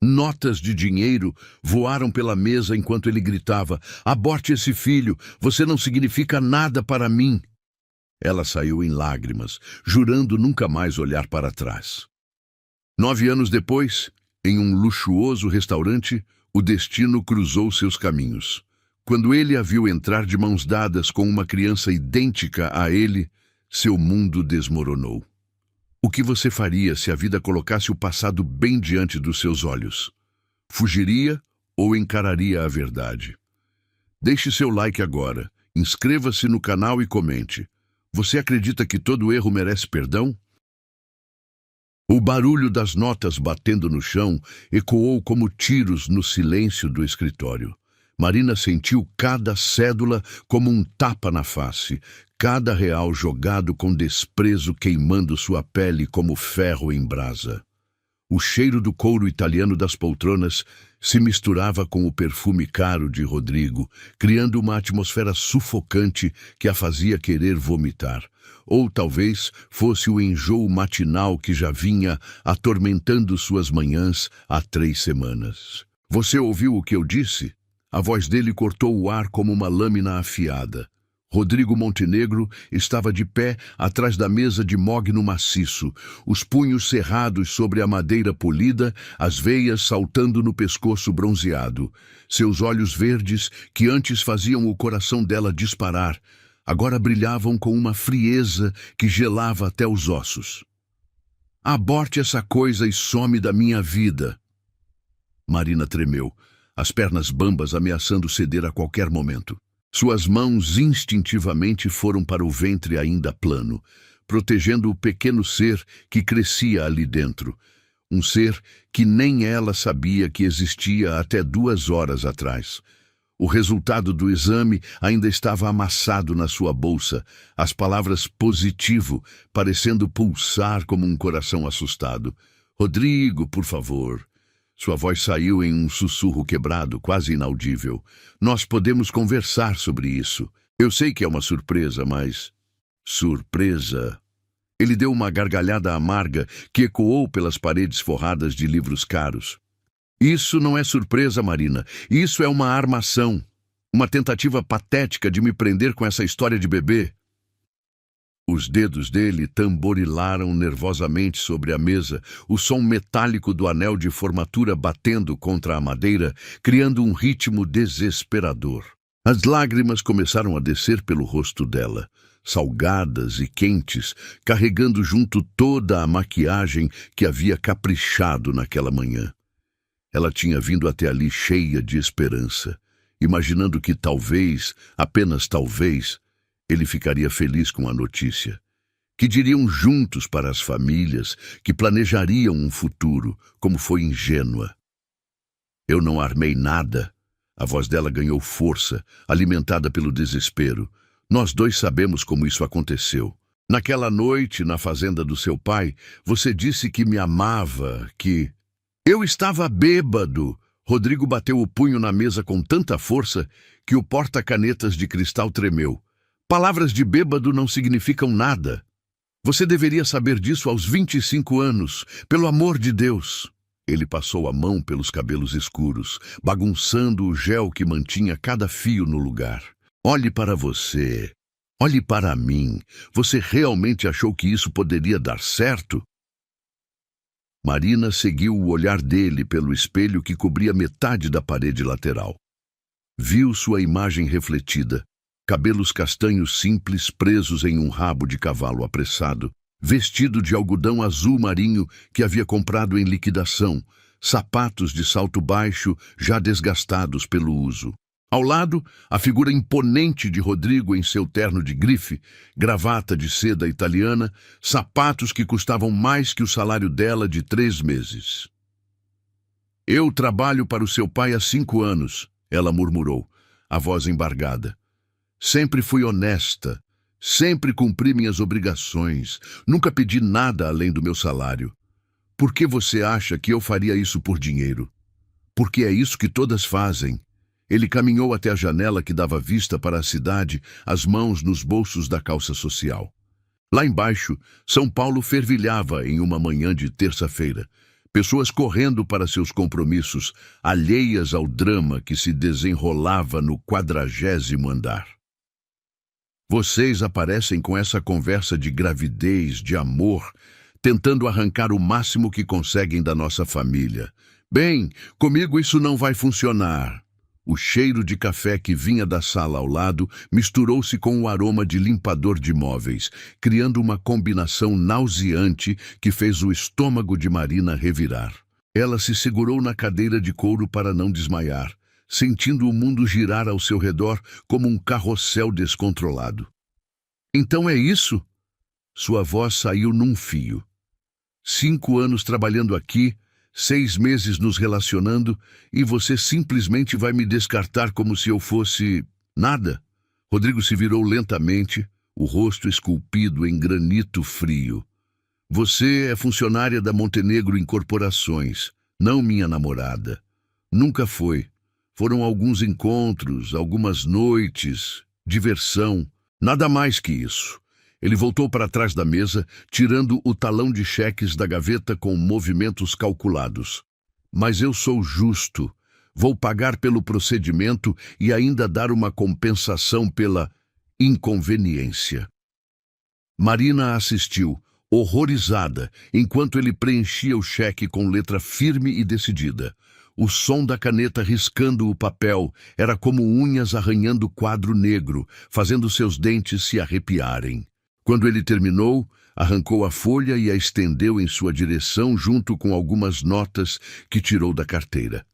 Notas de dinheiro voaram pela mesa enquanto ele gritava: "Aborte esse filho, você não significa nada para mim." Ela saiu em lágrimas, jurando nunca mais olhar para trás. 9 anos depois, em um luxuoso restaurante, o destino cruzou seus caminhos. Quando ele a viu entrar de mãos dadas com uma criança idêntica a ele, seu mundo desmoronou. O que você faria se a vida colocasse o passado bem diante dos seus olhos? Fugiria ou encararia a verdade? Deixe seu like agora, inscreva-se no canal e comente. Você acredita que todo erro merece perdão? O barulho das notas batendo no chão ecoou como tiros no silêncio do escritório. Marina sentiu cada cédula como um tapa na face, cada real jogado com desprezo queimando sua pele como ferro em brasa. O cheiro do couro italiano das poltronas se misturava com o perfume caro de Rodrigo, criando uma atmosfera sufocante que a fazia querer vomitar. Ou talvez fosse o enjoo matinal que já vinha atormentando suas manhãs há 3 semanas. "Você ouviu o que eu disse?" A voz dele cortou o ar como uma lâmina afiada. Rodrigo Montenegro estava de pé atrás da mesa de mogno maciço, os punhos cerrados sobre a madeira polida, as veias saltando no pescoço bronzeado. Seus olhos verdes, que antes faziam o coração dela disparar, agora brilhavam com uma frieza que gelava até os ossos. "Aborte essa coisa e some da minha vida." Marina tremeu, as pernas bambas ameaçando ceder a qualquer momento. Suas mãos instintivamente foram para o ventre ainda plano, protegendo o pequeno ser que crescia ali dentro. Um ser que nem ela sabia que existia até 2 horas atrás. O resultado do exame ainda estava amassado na sua bolsa, as palavras "positivo" parecendo pulsar como um coração assustado. "Rodrigo, por favor." Sua voz saiu em um sussurro quebrado, quase inaudível. "Nós podemos conversar sobre isso. Eu sei que é uma surpresa, mas..." Surpresa? Ele deu uma gargalhada amarga que ecoou pelas paredes forradas de livros caros. "Isso não é surpresa, Marina. Isso é uma armação. Uma tentativa patética de me prender com essa história de bebê." Os dedos dele tamborilaram nervosamente sobre a mesa, o som metálico do anel de formatura batendo contra a madeira, criando um ritmo desesperador. As lágrimas começaram a descer pelo rosto dela, salgadas e quentes, carregando junto toda a maquiagem que havia caprichado naquela manhã. Ela tinha vindo até ali cheia de esperança, imaginando que talvez, apenas talvez, ele ficaria feliz com a notícia. Que diriam juntos para as famílias, que planejariam um futuro, como foi ingênua. "Eu não armei nada." A voz dela ganhou força, alimentada pelo desespero. "Nós dois sabemos como isso aconteceu. Naquela noite, na fazenda do seu pai, você disse que me amava, que..." "Eu estava bêbado." Rodrigo bateu o punho na mesa com tanta força que o porta-canetas de cristal tremeu. "Palavras de bêbado não significam nada. Você deveria saber disso aos 25 anos, pelo amor de Deus." Ele passou a mão pelos cabelos escuros, bagunçando o gel que mantinha cada fio no lugar. "Olhe para você. Olhe para mim. Você realmente achou que isso poderia dar certo?" Marina seguiu o olhar dele pelo espelho que cobria metade da parede lateral. Viu sua imagem refletida. Cabelos castanhos simples presos em um rabo de cavalo apressado, vestido de algodão azul marinho que havia comprado em liquidação, sapatos de salto baixo já desgastados pelo uso. Ao lado, a figura imponente de Rodrigo em seu terno de grife, gravata de seda italiana, sapatos que custavam mais que o salário dela de 3 meses. "Eu trabalho para o seu pai há 5 anos, ela murmurou, a voz embargada. "Sempre fui honesta, sempre cumpri minhas obrigações, nunca pedi nada além do meu salário. Por que você acha que eu faria isso por dinheiro? Porque é isso que todas fazem." Ele caminhou até a janela que dava vista para a cidade, as mãos nos bolsos da calça social. Lá embaixo, São Paulo fervilhava em uma manhã de terça-feira. Pessoas correndo para seus compromissos, alheias ao drama que se desenrolava no 40º andar. Vocês aparecem com essa conversa de gravidez, de amor, tentando arrancar o máximo que conseguem da nossa família. Bem, comigo isso não vai funcionar. O cheiro de café que vinha da sala ao lado misturou-se com o aroma de limpador de móveis, criando uma combinação nauseante que fez o estômago de Marina revirar. Ela se segurou na cadeira de couro para não desmaiar, sentindo o mundo girar ao seu redor como um carrossel descontrolado. Então é isso? Sua voz saiu num fio. 5 anos trabalhando aqui, 6 meses nos relacionando, e você simplesmente vai me descartar como se eu fosse nada? Rodrigo se virou lentamente, o rosto esculpido em granito frio. Você é funcionária da Montenegro Incorporações, não minha namorada. Nunca foi. Foram alguns encontros, algumas noites, diversão, nada mais que isso. Ele voltou para trás da mesa, tirando o talão de cheques da gaveta com movimentos calculados. Mas eu sou justo. Vou pagar pelo procedimento e ainda dar uma compensação pela inconveniência. Marina assistiu, horrorizada, enquanto ele preenchia o cheque com letra firme e decidida. O som da caneta riscando o papel era como unhas arranhando o quadro negro, fazendo seus dentes se arrepiarem. Quando ele terminou, arrancou a folha e a estendeu em sua direção junto com algumas notas que tirou da carteira.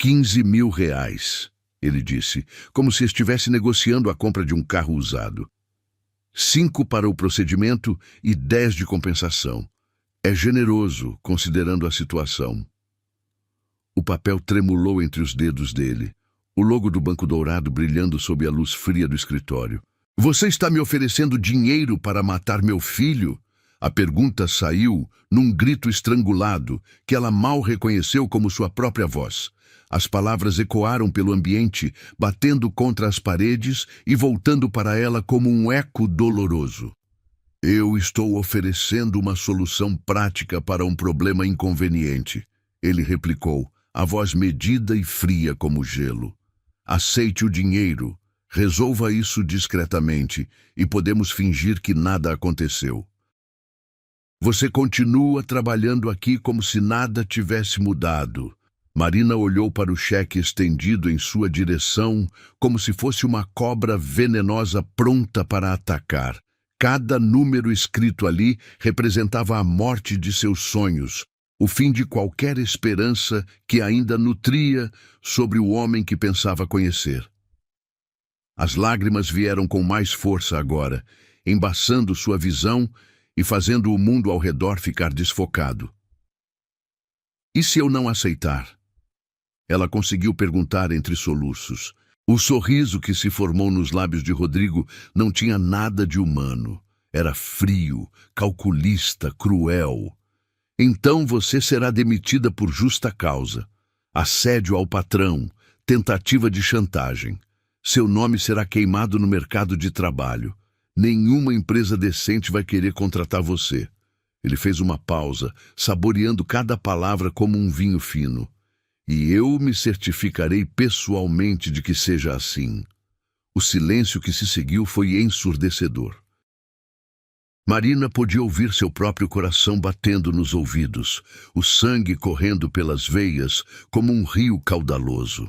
15.000 reais, ele disse, como se estivesse negociando a compra de um carro usado. 5 para o procedimento e 10 de compensação. É generoso, considerando a situação. O papel tremulou entre os dedos dele, o logo do Banco Dourado brilhando sob a luz fria do escritório. Você está me oferecendo dinheiro para matar meu filho? A pergunta saiu num grito estrangulado que ela mal reconheceu como sua própria voz. As palavras ecoaram pelo ambiente, batendo contra as paredes e voltando para ela como um eco doloroso. Eu estou oferecendo uma solução prática para um problema inconveniente, ele replicou, a voz medida e fria como gelo. Aceite o dinheiro. Resolva isso discretamente e podemos fingir que nada aconteceu. Você continua trabalhando aqui como se nada tivesse mudado. Marina olhou para o cheque estendido em sua direção como se fosse uma cobra venenosa pronta para atacar. Cada número escrito ali representava a morte de seus sonhos, o fim de qualquer esperança que ainda nutria sobre o homem que pensava conhecer. As lágrimas vieram com mais força agora, embaçando sua visão e fazendo o mundo ao redor ficar desfocado. E se eu não aceitar? Ela conseguiu perguntar entre soluços. O sorriso que se formou nos lábios de Rodrigo não tinha nada de humano. Era frio, calculista, cruel. Então você será demitida por justa causa. Assédio ao patrão, tentativa de chantagem. Seu nome será queimado no mercado de trabalho. Nenhuma empresa decente vai querer contratar você. Ele fez uma pausa, saboreando cada palavra como um vinho fino. E eu me certificarei pessoalmente de que seja assim. O silêncio que se seguiu foi ensurdecedor. Marina podia ouvir seu próprio coração batendo nos ouvidos, o sangue correndo pelas veias como um rio caudaloso.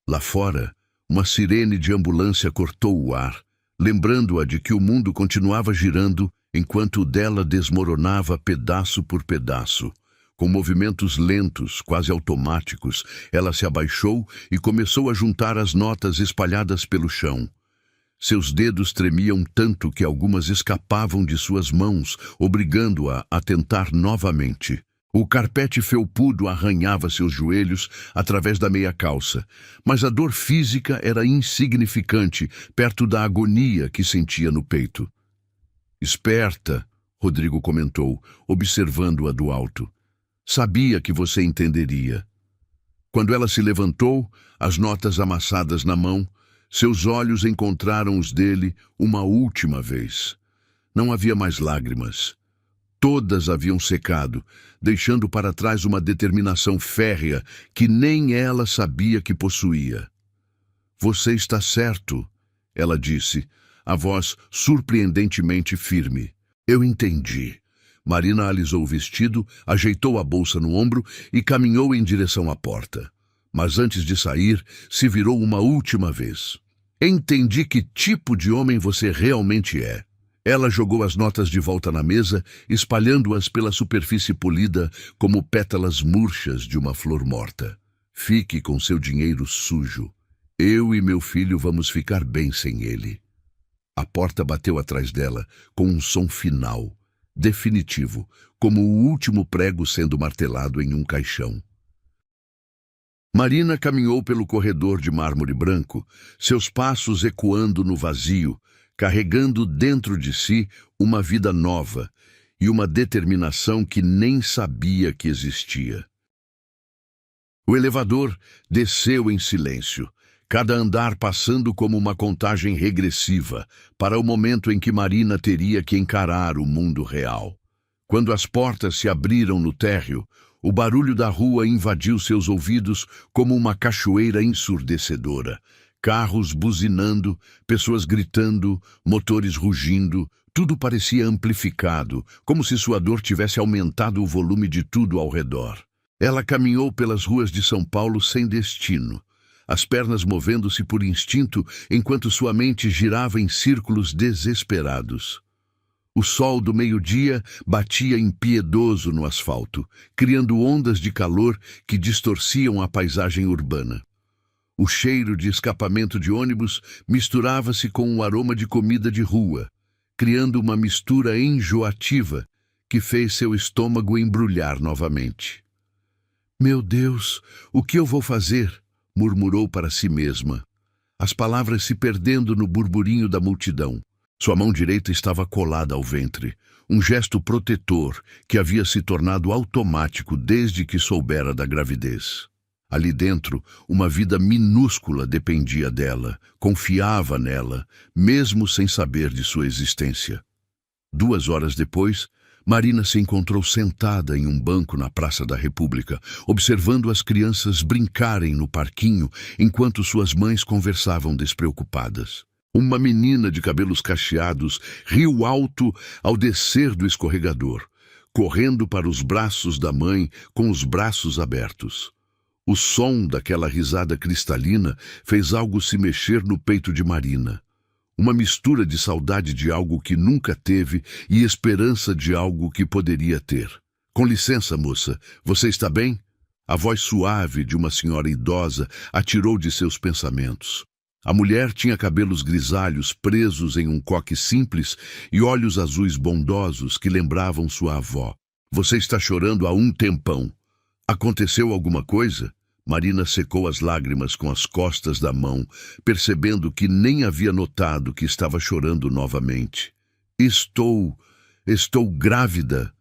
Lá fora, uma sirene de ambulância cortou o ar, lembrando-a de que o mundo continuava girando enquanto o dela desmoronava pedaço por pedaço. Com movimentos lentos, quase automáticos, ela se abaixou e começou a juntar as notas espalhadas pelo chão. Seus dedos tremiam tanto que algumas escapavam de suas mãos, obrigando-a a tentar novamente. O carpete felpudo arranhava seus joelhos através da meia calça, mas a dor física era insignificante perto da agonia que sentia no peito. Esperta, Rodrigo comentou, observando-a do alto. Sabia que você entenderia. Quando ela se levantou, as notas amassadas na mão, seus olhos encontraram os dele uma última vez. Não havia mais lágrimas. Todas haviam secado, deixando para trás uma determinação férrea que nem ela sabia que possuía. "Você está certo", ela disse, a voz surpreendentemente firme. "Eu entendi." Marina alisou o vestido, ajeitou a bolsa no ombro e caminhou em direção à porta. Mas antes de sair, se virou uma última vez. "Entendi que tipo de homem você realmente é." Ela jogou as notas de volta na mesa, espalhando-as pela superfície polida como pétalas murchas de uma flor morta. "Fique com seu dinheiro sujo. Eu e meu filho vamos ficar bem sem ele." A porta bateu atrás dela, com um som final, definitivo, como o último prego sendo martelado em um caixão. Marina caminhou pelo corredor de mármore branco, seus passos ecoando no vazio, carregando dentro de si uma vida nova e uma determinação que nem sabia que existia. O elevador desceu em silêncio, cada andar passando como uma contagem regressiva para o momento em que Marina teria que encarar o mundo real. Quando as portas se abriram no térreo, o barulho da rua invadiu seus ouvidos como uma cachoeira ensurdecedora. Carros buzinando, pessoas gritando, motores rugindo, tudo parecia amplificado, como se sua dor tivesse aumentado o volume de tudo ao redor. Ela caminhou pelas ruas de São Paulo sem destino, as pernas movendo-se por instinto enquanto sua mente girava em círculos desesperados. O sol do meio-dia batia impiedoso no asfalto, criando ondas de calor que distorciam a paisagem urbana. O cheiro de escapamento de ônibus misturava-se com o aroma de comida de rua, criando uma mistura enjoativa que fez seu estômago embrulhar novamente. "Meu Deus, o que eu vou fazer?" murmurou para si mesma, as palavras se perdendo no burburinho da multidão. Sua mão direita estava colada ao ventre, um gesto protetor que havia se tornado automático desde que soubera da gravidez. Ali dentro, uma vida minúscula dependia dela, confiava nela, mesmo sem saber de sua existência. 2 horas depois, Marina se encontrou sentada em um banco na Praça da República, observando as crianças brincarem no parquinho enquanto suas mães conversavam despreocupadas. Uma menina de cabelos cacheados riu alto ao descer do escorregador, correndo para os braços da mãe com os braços abertos. O som daquela risada cristalina fez algo se mexer no peito de Marina. Uma mistura de saudade de algo que nunca teve e esperança de algo que poderia ter. "Com licença, moça, você está bem?" A voz suave de uma senhora idosa a tirou de seus pensamentos. A mulher tinha cabelos grisalhos presos em um coque simples e olhos azuis bondosos que lembravam sua avó. "Você está chorando há um tempão. Aconteceu alguma coisa?" Marina secou as lágrimas com as costas da mão, percebendo que nem havia notado que estava chorando novamente. Estou grávida",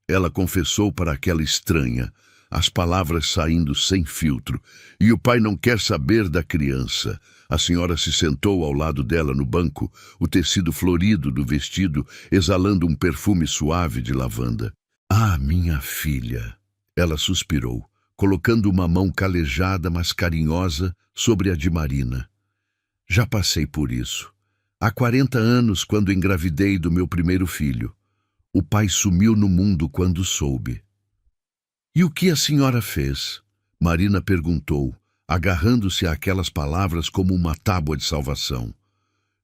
ela confessou para aquela estranha, as palavras saindo sem filtro. "E o pai não quer saber da criança." A senhora se sentou ao lado dela no banco, o tecido florido do vestido exalando um perfume suave de lavanda. "Ah, minha filha." Ela suspirou, colocando uma mão calejada, mas carinhosa, sobre a de Marina. "Já passei por isso. Há 40 anos, quando engravidei do meu primeiro filho. O pai sumiu no mundo quando soube." "E o que a senhora fez?" Marina perguntou, agarrando-se àquelas palavras como uma tábua de salvação.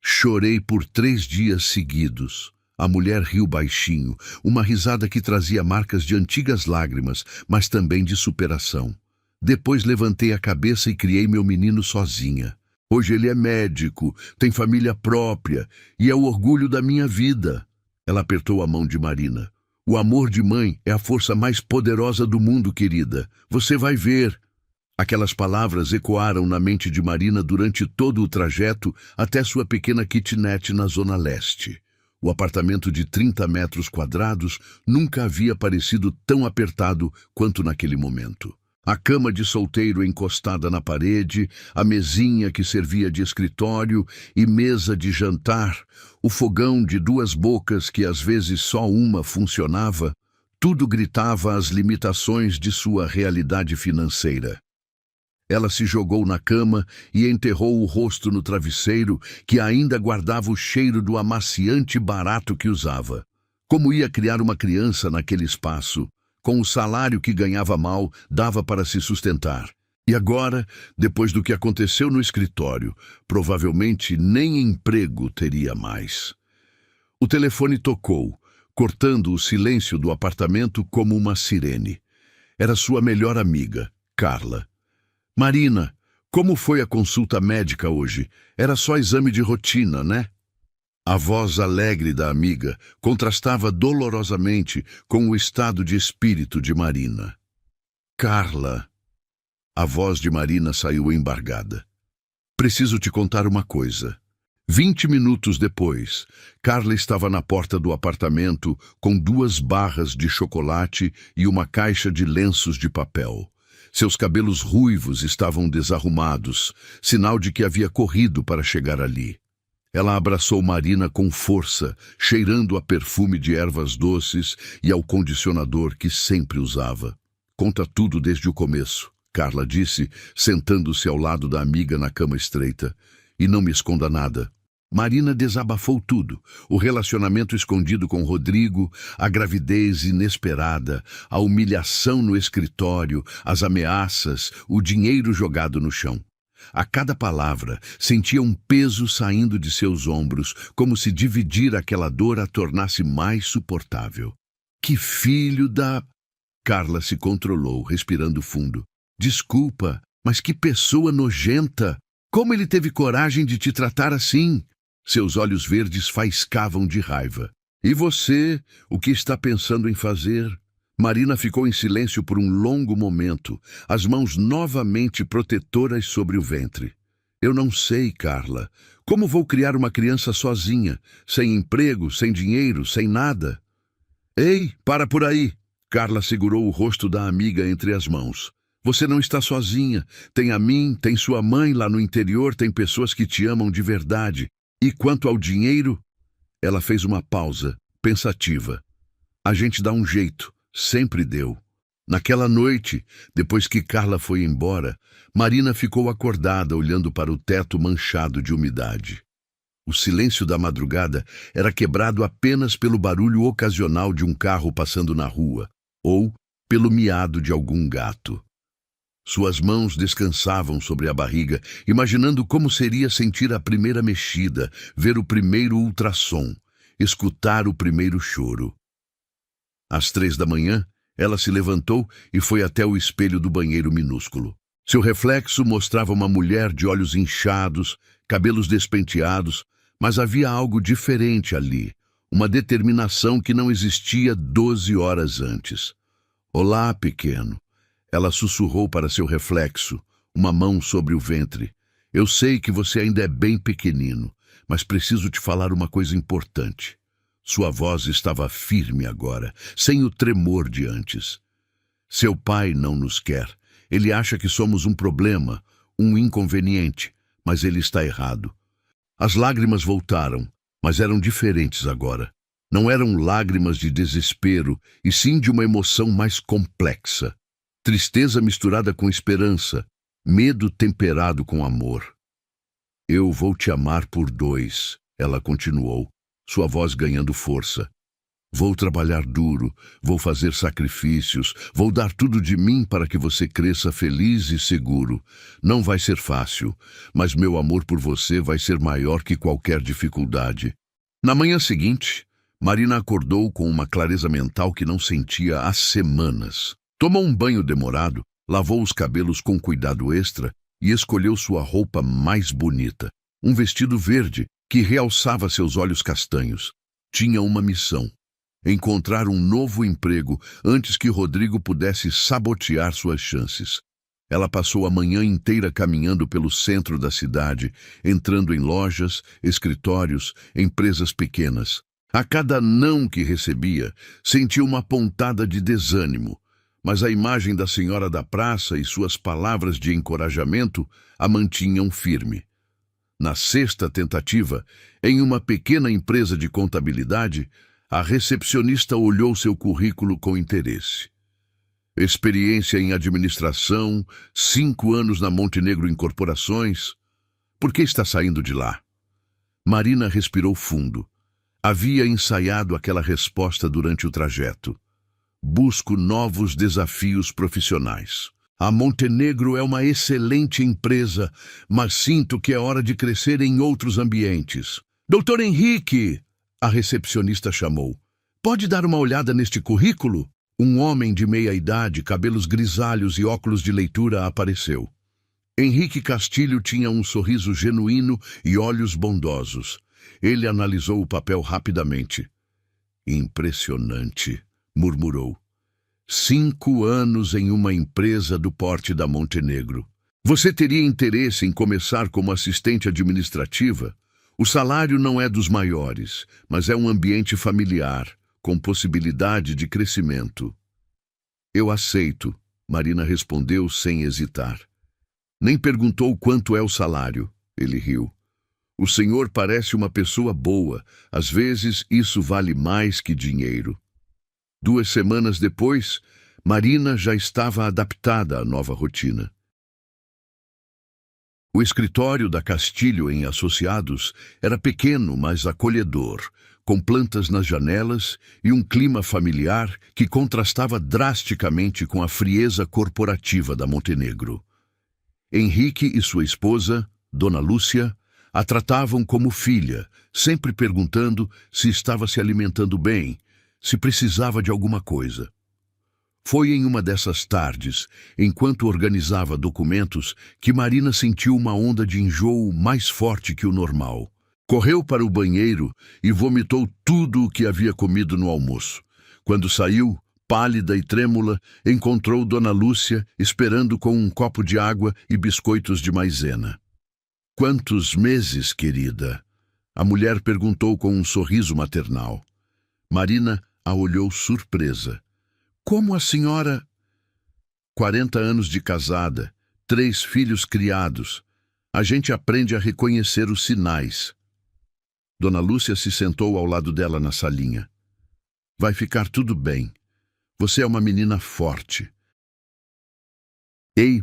"Chorei por 3 dias seguidos." A mulher riu baixinho, uma risada que trazia marcas de antigas lágrimas, mas também de superação. "Depois levantei a cabeça e criei meu menino sozinha. Hoje ele é médico, tem família própria e é o orgulho da minha vida." Ela apertou a mão de Marina. "O amor de mãe é a força mais poderosa do mundo, querida. Você vai ver." Aquelas palavras ecoaram na mente de Marina durante todo o trajeto até sua pequena kitnet na Zona Leste. O apartamento de 30 metros quadrados nunca havia parecido tão apertado quanto naquele momento. A cama de solteiro encostada na parede, a mesinha que servia de escritório e mesa de jantar, o fogão de duas bocas que às vezes só uma funcionava, tudo gritava as limitações de sua realidade financeira. Ela se jogou na cama e enterrou o rosto no travesseiro, que ainda guardava o cheiro do amaciante barato que usava. Como ia criar uma criança naquele espaço? Com o salário que ganhava mal, dava para se sustentar. E agora, depois do que aconteceu no escritório, provavelmente nem emprego teria mais. O telefone tocou, cortando o silêncio do apartamento como uma sirene. Era sua melhor amiga, Carla. Marina, como foi a consulta médica hoje? Era só exame de rotina, né? A voz alegre da amiga contrastava dolorosamente com o estado de espírito de Marina. Carla. A voz de Marina saiu embargada. Preciso te contar uma coisa. 20 minutos depois, Carla estava na porta do apartamento com 2 barras de chocolate e uma caixa de lenços de papel. Seus cabelos ruivos estavam desarrumados, sinal de que havia corrido para chegar ali. Ela abraçou Marina com força, cheirando a perfume de ervas doces e ao condicionador que sempre usava. Conta tudo desde o começo, Carla disse, sentando-se ao lado da amiga na cama estreita. E não me esconda nada. Marina desabafou tudo, o relacionamento escondido com Rodrigo, a gravidez inesperada, a humilhação no escritório, as ameaças, o dinheiro jogado no chão. A cada palavra, sentia um peso saindo de seus ombros, como se dividir aquela dor a tornasse mais suportável. Que filho da... Carla se controlou, respirando fundo. Desculpa, mas que pessoa nojenta! Como ele teve coragem de te tratar assim? Seus olhos verdes faiscavam de raiva. E você, o que está pensando em fazer? Marina ficou em silêncio por um longo momento, as mãos novamente protetoras sobre o ventre. Eu não sei, Carla. Como vou criar uma criança sozinha, sem emprego, sem dinheiro, sem nada? Ei, para por aí! Carla segurou o rosto da amiga entre as mãos. Você não está sozinha. Tem a mim, tem sua mãe lá no interior, tem pessoas que te amam de verdade. E quanto ao dinheiro? Ela fez uma pausa, pensativa. A gente dá um jeito, sempre deu. Naquela noite, depois que Carla foi embora, Marina ficou acordada olhando para o teto manchado de umidade. O silêncio da madrugada era quebrado apenas pelo barulho ocasional de um carro passando na rua, ou pelo miado de algum gato. Suas mãos descansavam sobre a barriga, imaginando como seria sentir a primeira mexida, ver o primeiro ultrassom, escutar o primeiro choro. Às 3 da manhã, ela se levantou e foi até o espelho do banheiro minúsculo. Seu reflexo mostrava uma mulher de olhos inchados, cabelos despenteados, mas havia algo diferente ali, uma determinação que não existia 12 horas antes. Olá, pequeno. Ela sussurrou para seu reflexo, uma mão sobre o ventre. Eu sei que você ainda é bem pequenino, mas preciso te falar uma coisa importante. Sua voz estava firme agora, sem o tremor de antes. Seu pai não nos quer. Ele acha que somos um problema, um inconveniente, mas ele está errado. As lágrimas voltaram, mas eram diferentes agora. Não eram lágrimas de desespero, e sim de uma emoção mais complexa. Tristeza misturada com esperança, medo temperado com amor. Eu vou te amar por 2, ela continuou, sua voz ganhando força. Vou trabalhar duro, vou fazer sacrifícios, vou dar tudo de mim para que você cresça feliz e seguro. Não vai ser fácil, mas meu amor por você vai ser maior que qualquer dificuldade. Na manhã seguinte, Marina acordou com uma clareza mental que não sentia há semanas. Tomou um banho demorado, lavou os cabelos com cuidado extra e escolheu sua roupa mais bonita, um vestido verde que realçava seus olhos castanhos. Tinha uma missão: encontrar um novo emprego antes que Rodrigo pudesse sabotear suas chances. Ela passou a manhã inteira caminhando pelo centro da cidade, entrando em lojas, escritórios, empresas pequenas. A cada não que recebia, sentia uma pontada de desânimo. mas a imagem da senhora da praça e suas palavras de encorajamento a mantinham firme. Na sexta tentativa, em uma pequena empresa de contabilidade, a recepcionista olhou seu currículo com interesse. Experiência em administração, 5 anos na Montenegro Incorporações. Por que está saindo de lá? Marina respirou fundo. Havia ensaiado aquela resposta durante o trajeto. Busco novos desafios profissionais. A Montenegro é uma excelente empresa, mas sinto que é hora de crescer em outros ambientes. Doutor Henrique, a recepcionista chamou. Pode dar uma olhada neste currículo? Um homem de meia idade, cabelos grisalhos e óculos de leitura apareceu. Henrique Castilho tinha um sorriso genuíno e olhos bondosos. Ele analisou o papel rapidamente. Impressionante, murmurou. 5 anos em uma empresa do porte da Montenegro. Você teria interesse em começar como assistente administrativa? O salário não é dos maiores, mas é um ambiente familiar, com possibilidade de crescimento. Eu aceito, Marina respondeu sem hesitar. Nem perguntou quanto é o salário. Ele riu. O senhor parece uma pessoa boa. Às vezes isso vale mais que dinheiro. 2 semanas depois, Marina já estava adaptada à nova rotina. O escritório da Castilho em Associados era pequeno, mas acolhedor, com plantas nas janelas e um clima familiar que contrastava drasticamente com a frieza corporativa da Montenegro. Henrique e sua esposa, Dona Lúcia, a tratavam como filha, sempre perguntando se estava se alimentando bem, se precisava de alguma coisa. Foi em uma dessas tardes, enquanto organizava documentos, que Marina sentiu uma onda de enjoo mais forte que o normal. Correu para o banheiro e vomitou tudo o que havia comido no almoço. Quando saiu, pálida e trêmula, encontrou Dona Lúcia esperando com um copo de água e biscoitos de maisena. Quantos meses, querida? A mulher perguntou com um sorriso maternal. Marina a olhou surpresa. Como a senhora... 40 anos de casada, 3 filhos criados. A gente aprende a reconhecer os sinais. Dona Lúcia se sentou ao lado dela na salinha. Vai ficar tudo bem. Você é uma menina forte. Ei,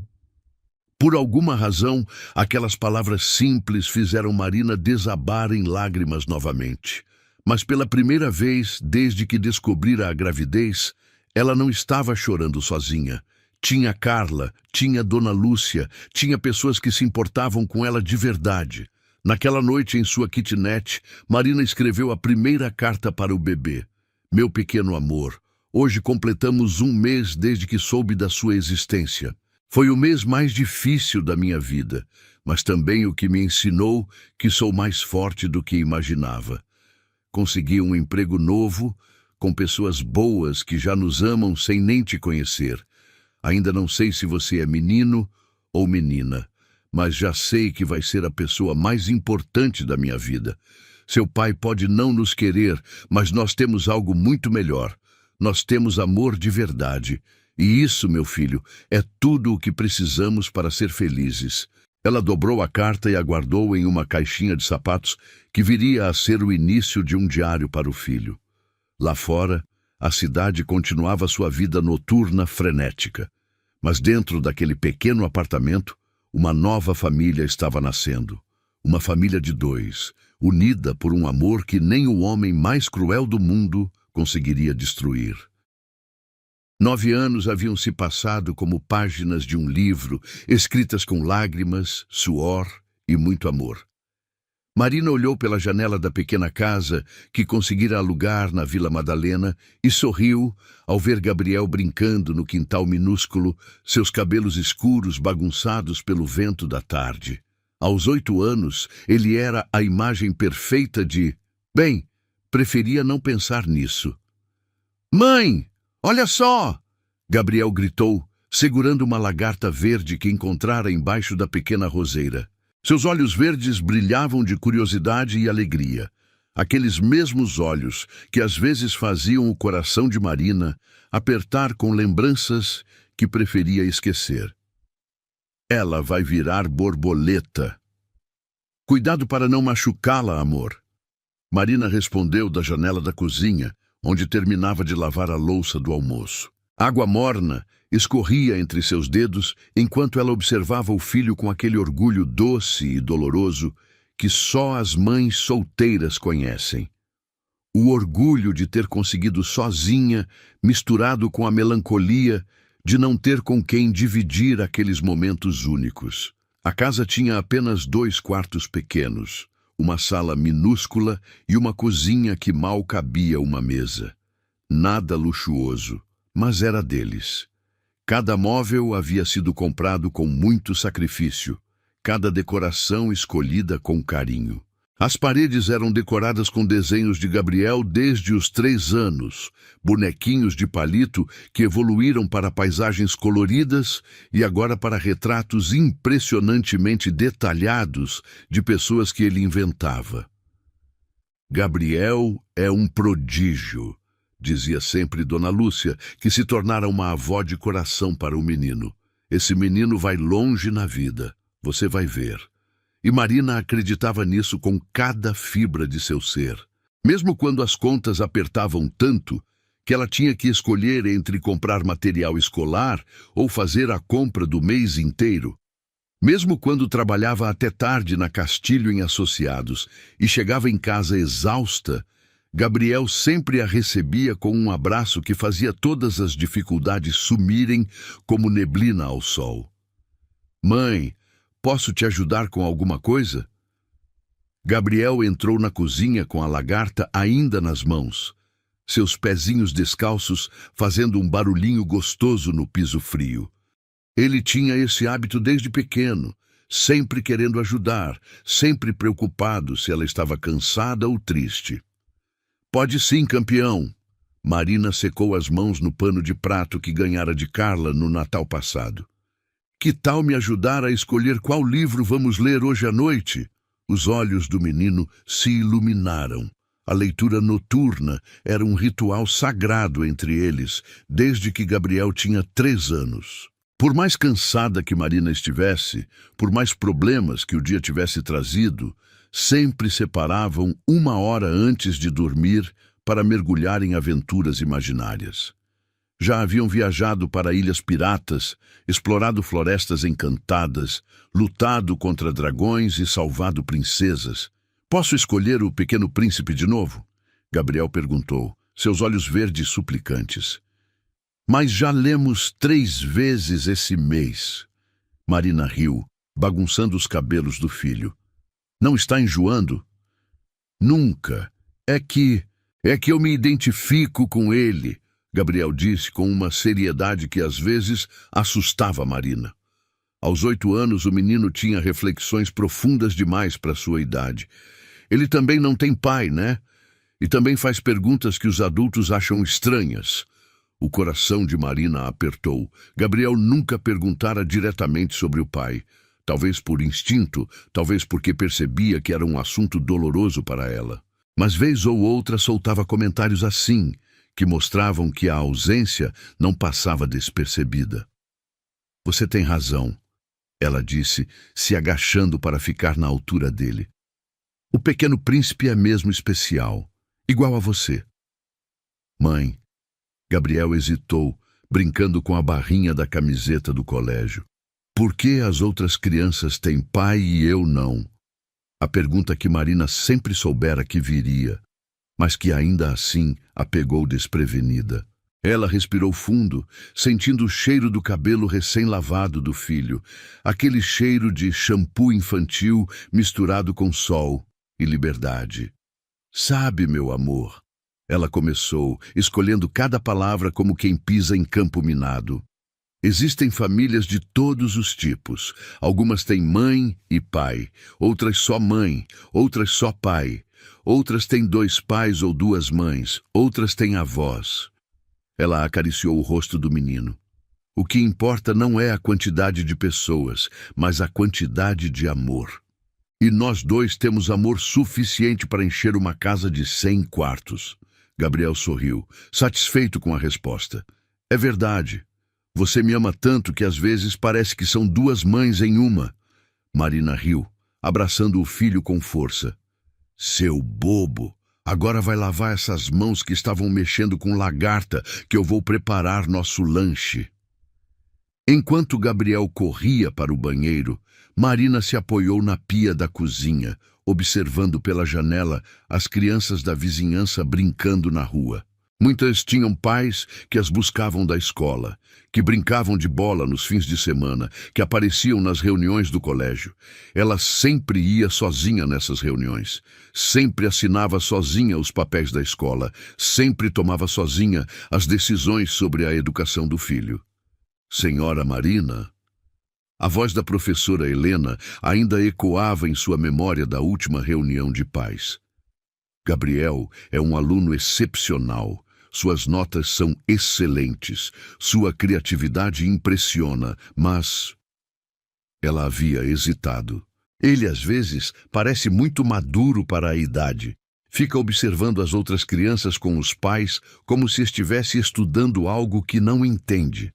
por alguma razão, aquelas palavras simples fizeram Marina desabar em lágrimas novamente. Mas pela primeira vez, desde que descobrira a gravidez, ela não estava chorando sozinha. Tinha Carla, tinha Dona Lúcia, tinha pessoas que se importavam com ela de verdade. Naquela noite, em sua kitnet, Marina escreveu a primeira carta para o bebê. Meu pequeno amor, hoje completamos 1 mês desde que soube da sua existência. Foi o mês mais difícil da minha vida, mas também o que me ensinou que sou mais forte do que imaginava. Consegui um emprego novo, com pessoas boas que já nos amam sem nem te conhecer. Ainda não sei se você é menino ou menina, mas já sei que vai ser a pessoa mais importante da minha vida. Seu pai pode não nos querer, mas nós temos algo muito melhor. Nós temos amor de verdade. E isso, meu filho, é tudo o que precisamos para ser felizes. Ela dobrou a carta e a guardou em uma caixinha de sapatos que viria a ser o início de um diário para o filho. Lá fora, a cidade continuava sua vida noturna frenética. Mas dentro daquele pequeno apartamento, uma nova família estava nascendo. Uma família de 2, unida por um amor que nem o homem mais cruel do mundo conseguiria destruir. 9 anos haviam se passado como páginas de um livro, escritas com lágrimas, suor e muito amor. Marina olhou pela janela da pequena casa que conseguira alugar na Vila Madalena e sorriu ao ver Gabriel brincando no quintal minúsculo, seus cabelos escuros bagunçados pelo vento da tarde. Aos 8 anos, ele era a imagem perfeita de... Bem, preferia não pensar nisso. Mãe! Olha só! Gabriel gritou, segurando uma lagarta verde que encontrara embaixo da pequena roseira. Seus olhos verdes brilhavam de curiosidade e alegria. Aqueles mesmos olhos que às vezes faziam o coração de Marina apertar com lembranças que preferia esquecer. Ela vai virar borboleta. Cuidado para não machucá-la, amor. Marina respondeu da janela da cozinha, onde terminava de lavar a louça do almoço. Água morna escorria entre seus dedos enquanto ela observava o filho com aquele orgulho doce e doloroso que só as mães solteiras conhecem. O orgulho de ter conseguido sozinha, misturado com a melancolia de não ter com quem dividir aqueles momentos únicos. A casa tinha apenas 2 quartos pequenos, uma sala minúscula e uma cozinha que mal cabia uma mesa. Nada luxuoso, mas era deles. Cada móvel havia sido comprado com muito sacrifício, cada decoração escolhida com carinho. As paredes eram decoradas com desenhos de Gabriel desde os 3 anos, bonequinhos de palito que evoluíram para paisagens coloridas e agora para retratos impressionantemente detalhados de pessoas que ele inventava. Gabriel é um prodígio, dizia sempre Dona Lúcia, que se tornara uma avó de coração para o menino. Esse menino vai longe na vida, você vai ver. E Marina acreditava nisso com cada fibra de seu ser. Mesmo quando as contas apertavam tanto que ela tinha que escolher entre comprar material escolar ou fazer a compra do mês inteiro. Mesmo quando trabalhava até tarde na Castilho em Associados e chegava em casa exausta, Gabriel sempre a recebia com um abraço que fazia todas as dificuldades sumirem como neblina ao sol. Mãe, posso te ajudar com alguma coisa? Gabriel entrou na cozinha com a lagarta ainda nas mãos, seus pezinhos descalços fazendo um barulhinho gostoso no piso frio. Ele tinha esse hábito desde pequeno, sempre querendo ajudar, sempre preocupado se ela estava cansada ou triste. Pode sim, campeão. Marina secou as mãos no pano de prato que ganhara de Carla no Natal passado. Que tal me ajudar a escolher qual livro vamos ler hoje à noite? Os olhos do menino se iluminaram. A leitura noturna era um ritual sagrado entre eles, desde que Gabriel tinha 3 anos. Por mais cansada que Marina estivesse, por mais problemas que o dia tivesse trazido, sempre separavam 1 hora antes de dormir para mergulhar em aventuras imaginárias. Já haviam viajado para ilhas piratas, explorado florestas encantadas, lutado contra dragões e salvado princesas. Posso escolher o Pequeno Príncipe de novo? Gabriel perguntou, seus olhos verdes suplicantes. Mas já lemos 3 vezes esse mês. Marina riu, bagunçando os cabelos do filho. Não está enjoando? Nunca. É que eu me identifico com ele, Gabriel disse com uma seriedade que às vezes assustava Marina. Aos 8 anos, o menino tinha reflexões profundas demais para sua idade. Ele também não tem pai, né? E também faz perguntas que os adultos acham estranhas. O coração de Marina apertou. Gabriel nunca perguntara diretamente sobre o pai. Talvez por instinto, talvez porque percebia que era um assunto doloroso para ela. Mas vez ou outra soltava comentários assim, que mostravam que a ausência não passava despercebida. Você tem razão, ela disse, se agachando para ficar na altura dele. O Pequeno Príncipe é mesmo especial, igual a você. Mãe, Gabriel hesitou, brincando com a barrinha da camiseta do colégio. Por que as outras crianças têm pai e eu não? A pergunta que Marina sempre soubera que viria, mas que ainda assim a pegou desprevenida. Ela respirou fundo, sentindo o cheiro do cabelo recém-lavado do filho, aquele cheiro de shampoo infantil misturado com sol e liberdade. Sabe, meu amor, ela começou, escolhendo cada palavra como quem pisa em campo minado. Existem famílias de todos os tipos. Algumas têm mãe e pai, outras só mãe, outras só pai. Outras têm 2 pais ou 2 mães, outras têm avós. Ela acariciou o rosto do menino. O que importa não é a quantidade de pessoas, mas a quantidade de amor. E nós dois temos amor suficiente para encher uma casa de 100 quartos. Gabriel sorriu, satisfeito com a resposta. É verdade. Você me ama tanto que às vezes parece que são duas mães em uma. Marina riu, abraçando o filho com força. Seu bobo! Agora vai lavar essas mãos que estavam mexendo com lagarta, que eu vou preparar nosso lanche. Enquanto Gabriel corria para o banheiro, Marina se apoiou na pia da cozinha, observando pela janela as crianças da vizinhança brincando na rua. Muitas tinham pais que as buscavam da escola, que brincavam de bola nos fins de semana, que apareciam nas reuniões do colégio. Ela sempre ia sozinha nessas reuniões, sempre assinava sozinha os papéis da escola, sempre tomava sozinha as decisões sobre a educação do filho. Senhora Marina... A voz da professora Helena ainda ecoava em sua memória da última reunião de pais. Gabriel é um aluno excepcional. Suas notas são excelentes. Sua criatividade impressiona, mas... Ela havia hesitado. Ele, às vezes, parece muito maduro para a idade. Fica observando as outras crianças com os pais como se estivesse estudando algo que não entende.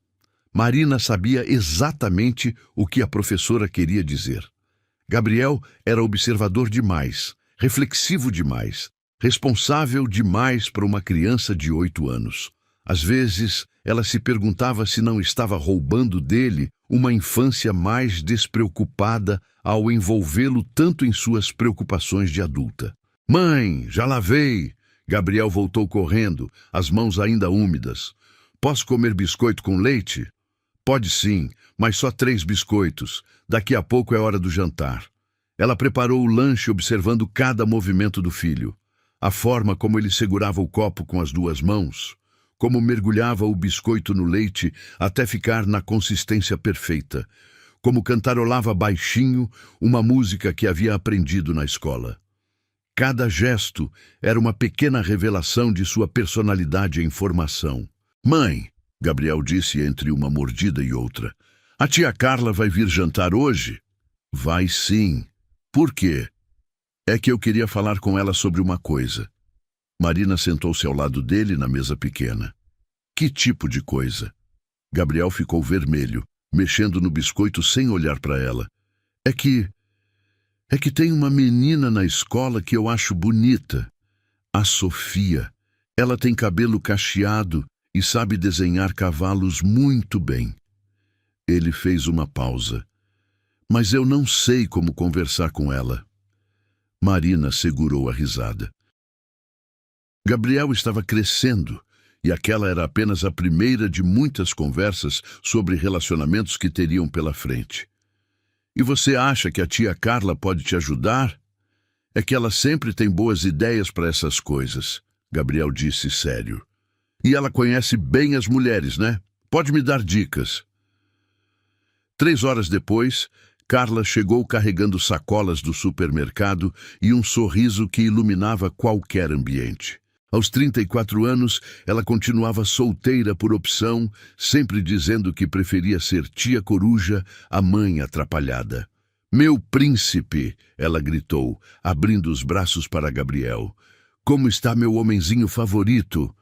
Marina sabia exatamente o que a professora queria dizer. Gabriel era observador demais, reflexivo demais, responsável demais para uma criança de 8 anos. Às vezes, ela se perguntava se não estava roubando dele uma infância mais despreocupada ao envolvê-lo tanto em suas preocupações de adulta. Mãe, já lavei! Gabriel voltou correndo, as mãos ainda úmidas. Posso comer biscoito com leite? Pode sim, mas só 3 biscoitos. Daqui a pouco é hora do jantar. Ela preparou o lanche observando cada movimento do filho. A forma como ele segurava o copo com as 2 mãos, como mergulhava o biscoito no leite até ficar na consistência perfeita, como cantarolava baixinho uma música que havia aprendido na escola. Cada gesto era uma pequena revelação de sua personalidade em formação. Mãe, Gabriel disse entre uma mordida e outra, a tia Carla vai vir jantar hoje? Vai sim. Por quê? É que eu queria falar com ela sobre uma coisa. Marina sentou-se ao lado dele na mesa pequena. Que tipo de coisa? Gabriel ficou vermelho, mexendo no biscoito sem olhar para ela. É que tem uma menina na escola que eu acho bonita. A Sofia. Ela tem cabelo cacheado e sabe desenhar cavalos muito bem. Ele fez uma pausa. Mas eu não sei como conversar com ela. Marina segurou a risada. Gabriel estava crescendo, e aquela era apenas a primeira de muitas conversas sobre relacionamentos que teriam pela frente. E você acha que a tia Carla pode te ajudar? É que ela sempre tem boas ideias para essas coisas, Gabriel disse sério. E ela conhece bem as mulheres, né? Pode me dar dicas. 3 horas depois, Carla chegou carregando sacolas do supermercado e um sorriso que iluminava qualquer ambiente. Aos 34 anos, ela continuava solteira por opção, sempre dizendo que preferia ser tia coruja, a mãe atrapalhada. Meu príncipe, ela gritou, abrindo os braços para Gabriel. Como está meu homenzinho favorito?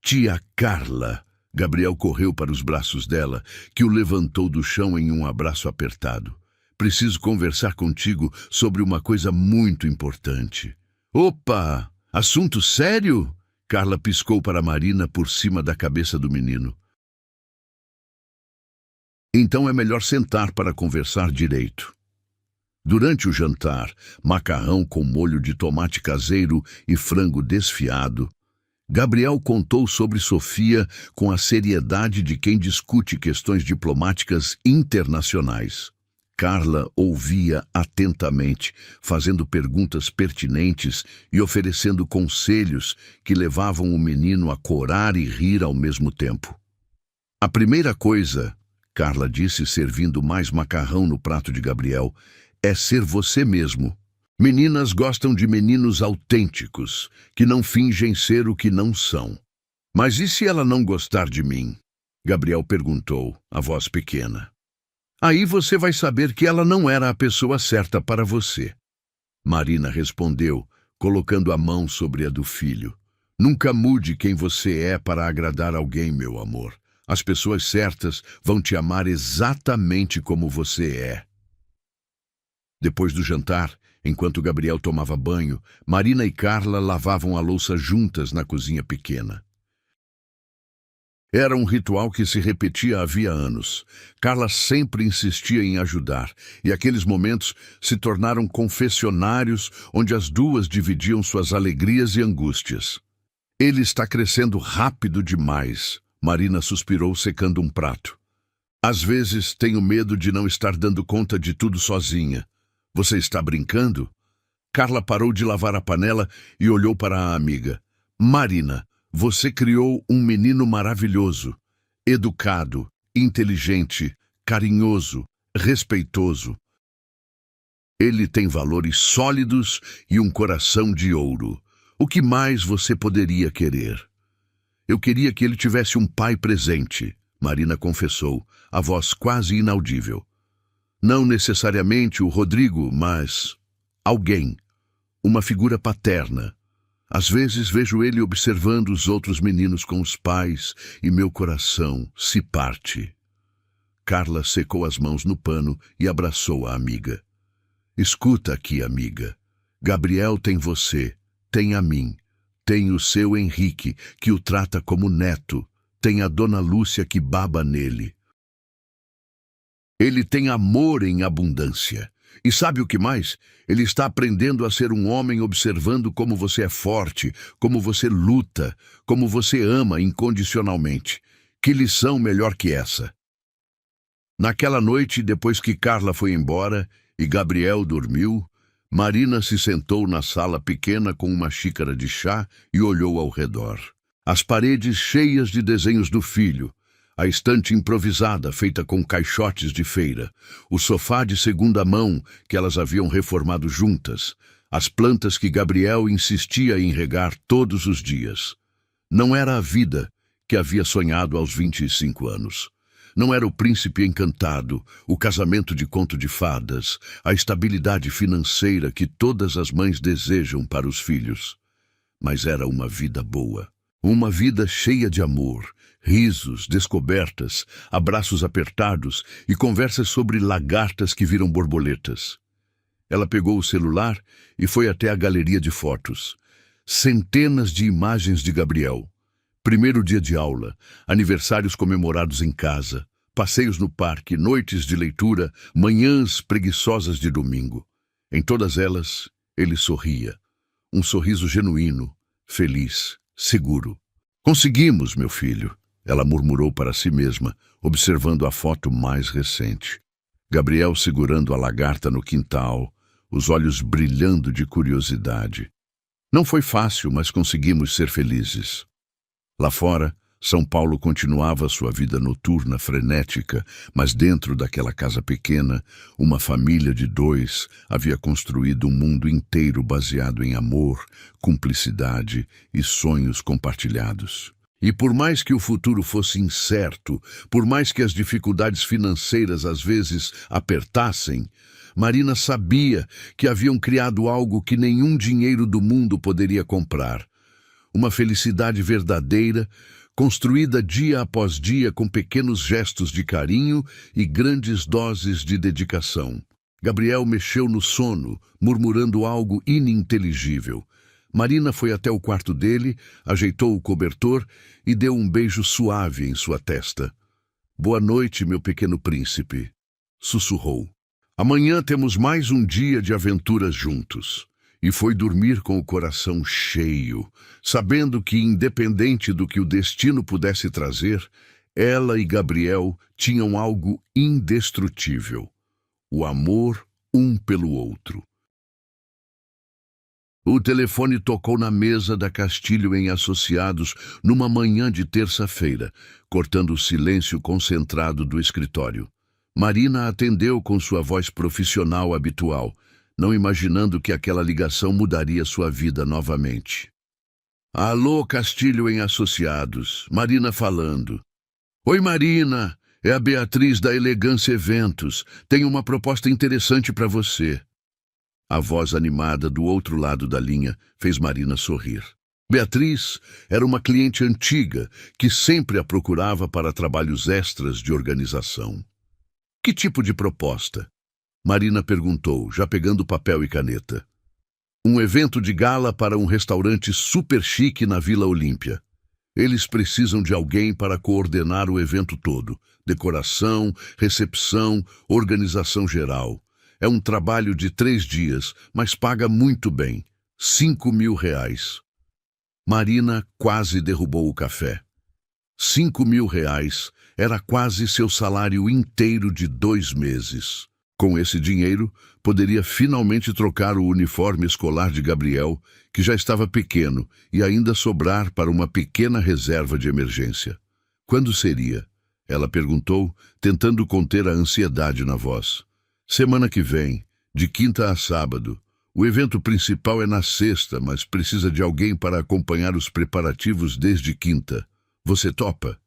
Tia Carla. Gabriel correu para os braços dela, que o levantou do chão em um abraço apertado. Preciso conversar contigo sobre uma coisa muito importante. Opa! Assunto sério? Carla piscou para Marina por cima da cabeça do menino. Então é melhor sentar para conversar direito. Durante o jantar, macarrão com molho de tomate caseiro e frango desfiado, Gabriel contou sobre Sofia com a seriedade de quem discute questões diplomáticas internacionais. Carla ouvia atentamente, fazendo perguntas pertinentes e oferecendo conselhos que levavam o menino a corar e rir ao mesmo tempo. A primeira coisa, Carla disse, servindo mais macarrão no prato de Gabriel, é ser você mesmo. Meninas gostam de meninos autênticos, que não fingem ser o que não são. Mas e se ela não gostar de mim? Gabriel perguntou, a voz pequena. Aí você vai saber que ela não era a pessoa certa para você. Marina respondeu, colocando a mão sobre a do filho. Nunca mude quem você é para agradar alguém, meu amor. As pessoas certas vão te amar exatamente como você é. Depois do jantar, enquanto Gabriel tomava banho, Marina e Carla lavavam a louça juntas na cozinha pequena. Era um ritual que se repetia havia anos. Carla sempre insistia em ajudar, e aqueles momentos se tornaram confessionários onde as duas dividiam suas alegrias e angústias. Ele está crescendo rápido demais, Marina suspirou secando um prato. Às vezes tenho medo de não estar dando conta de tudo sozinha. Você está brincando? Carla parou de lavar a panela e olhou para a amiga. Marina, você criou um menino maravilhoso, educado, inteligente, carinhoso, respeitoso. Ele tem valores sólidos e um coração de ouro. O que mais você poderia querer? Eu queria que ele tivesse um pai presente, Marina confessou, a voz quase inaudível. Não necessariamente o Rodrigo, mas alguém, uma figura paterna. Às vezes vejo ele observando os outros meninos com os pais e meu coração se parte. Carla secou as mãos no pano e abraçou a amiga. Escuta aqui, amiga. Gabriel tem você, tem a mim, tem o seu Henrique, que o trata como neto, tem a dona Lúcia que baba nele. Ele tem amor em abundância. E sabe o que mais? Ele está aprendendo a ser um homem observando como você é forte, como você luta, como você ama incondicionalmente. Que lição melhor que essa? Naquela noite, depois que Carla foi embora e Gabriel dormiu, Marina se sentou na sala pequena com uma xícara de chá e olhou ao redor. As paredes cheias de desenhos do filho, a estante improvisada feita com caixotes de feira, o sofá de segunda mão que elas haviam reformado juntas, as plantas que Gabriel insistia em regar todos os dias. Não era a vida que havia sonhado aos 25 anos. Não era o príncipe encantado, o casamento de conto de fadas, a estabilidade financeira que todas as mães desejam para os filhos. Mas era uma vida boa, uma vida cheia de amor, risos, descobertas, abraços apertados e conversas sobre lagartas que viram borboletas. Ela pegou o celular e foi até a galeria de fotos. Centenas de imagens de Gabriel. Primeiro dia de aula, aniversários comemorados em casa, passeios no parque, noites de leitura, manhãs preguiçosas de domingo. Em todas elas, ele sorria. Um sorriso genuíno, feliz, seguro. Conseguimos, meu filho. Ela murmurou para si mesma, observando a foto mais recente. Gabriel segurando a lagarta no quintal, os olhos brilhando de curiosidade. Não foi fácil, mas conseguimos ser felizes. Lá fora, São Paulo continuava sua vida noturna, frenética, mas dentro daquela casa pequena, uma família de dois havia construído um mundo inteiro baseado em amor, cumplicidade e sonhos compartilhados. E por mais que o futuro fosse incerto, por mais que as dificuldades financeiras às vezes apertassem, Marina sabia que haviam criado algo que nenhum dinheiro do mundo poderia comprar. Uma felicidade verdadeira, construída dia após dia com pequenos gestos de carinho e grandes doses de dedicação. Gabriel mexeu no sono, murmurando algo ininteligível. Marina foi até o quarto dele, ajeitou o cobertor e deu um beijo suave em sua testa. Boa noite, meu pequeno príncipe, sussurrou. Amanhã temos mais um dia de aventuras juntos. E foi dormir com o coração cheio, sabendo que, independente do que o destino pudesse trazer, ela e Gabriel tinham algo indestrutível: o amor um pelo outro. O telefone tocou na mesa da Castilho em Associados numa manhã de terça-feira, cortando o silêncio concentrado do escritório. Marina atendeu com sua voz profissional habitual, não imaginando que aquela ligação mudaria sua vida novamente. Alô, Castilho em Associados, Marina falando. Oi, Marina, É a Beatriz da Elegância Eventos. Tenho uma proposta interessante para você. A voz animada do outro lado da linha fez Marina sorrir. Beatriz era uma cliente antiga que sempre a procurava para trabalhos extras de organização. Que tipo de proposta? Marina perguntou, já pegando papel e caneta. Um evento de gala para um restaurante super chique na Vila Olímpia. Eles precisam de alguém para coordenar o evento todo. Decoração, recepção, organização geral. É um trabalho de 3 dias, mas paga muito bem. R$ 5.000. Marina quase derrubou o café. R$ 5.000 era quase seu salário inteiro de 2 meses. Com esse dinheiro, poderia finalmente trocar o uniforme escolar de Gabriel, que já estava pequeno, e ainda sobrar para uma pequena reserva de emergência. Quando seria? Ela perguntou, tentando conter a ansiedade na voz. Semana que vem, de quinta a sábado. O evento principal é na sexta, mas precisa de alguém para acompanhar os preparativos desde quinta. Você topa?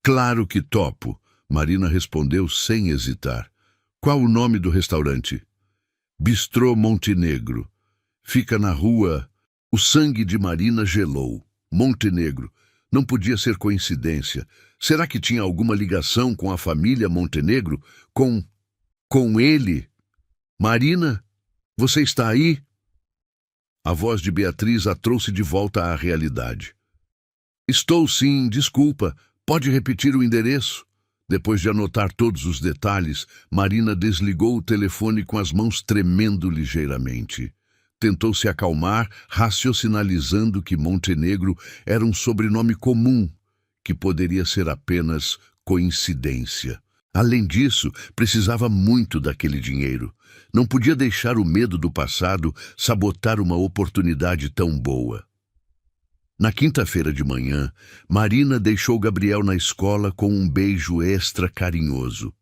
Claro que topo, Marina respondeu sem hesitar. Qual o nome do restaurante? Bistrô Montenegro. Fica na rua... O sangue de Marina gelou. Montenegro. Não podia ser coincidência. Será que tinha alguma ligação com a família Montenegro? Com ele? Marina? Você está aí? A voz de Beatriz a trouxe de volta à realidade. Estou sim, desculpa. Pode repetir o endereço? Depois de anotar todos os detalhes, Marina desligou o telefone com as mãos tremendo ligeiramente. Tentou se acalmar, raciocinalizando que Montenegro era um sobrenome comum, que poderia ser apenas coincidência. Além disso, precisava muito daquele dinheiro. Não podia deixar o medo do passado sabotar uma oportunidade tão boa. Na quinta-feira de manhã, Marina deixou Gabriel na escola com um beijo extra carinhoso.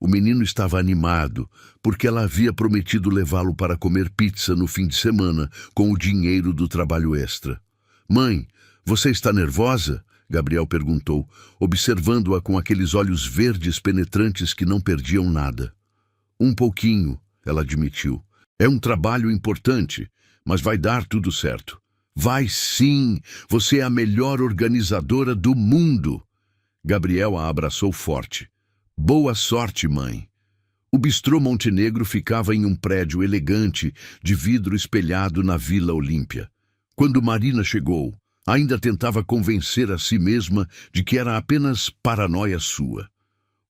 O menino estava animado, porque ela havia prometido levá-lo para comer pizza no fim de semana com o dinheiro do trabalho extra. Mãe, você está nervosa? Gabriel perguntou, observando-a com aqueles olhos verdes penetrantes que não perdiam nada. Um pouquinho, ela admitiu. É um trabalho importante, mas vai dar tudo certo. Vai sim, você é a melhor organizadora do mundo. Gabriel a abraçou forte. Boa sorte, mãe. O Bistrô Montenegro ficava em um prédio elegante de vidro espelhado na Vila Olímpia. Quando Marina chegou, ainda tentava convencer a si mesma de que era apenas paranoia sua.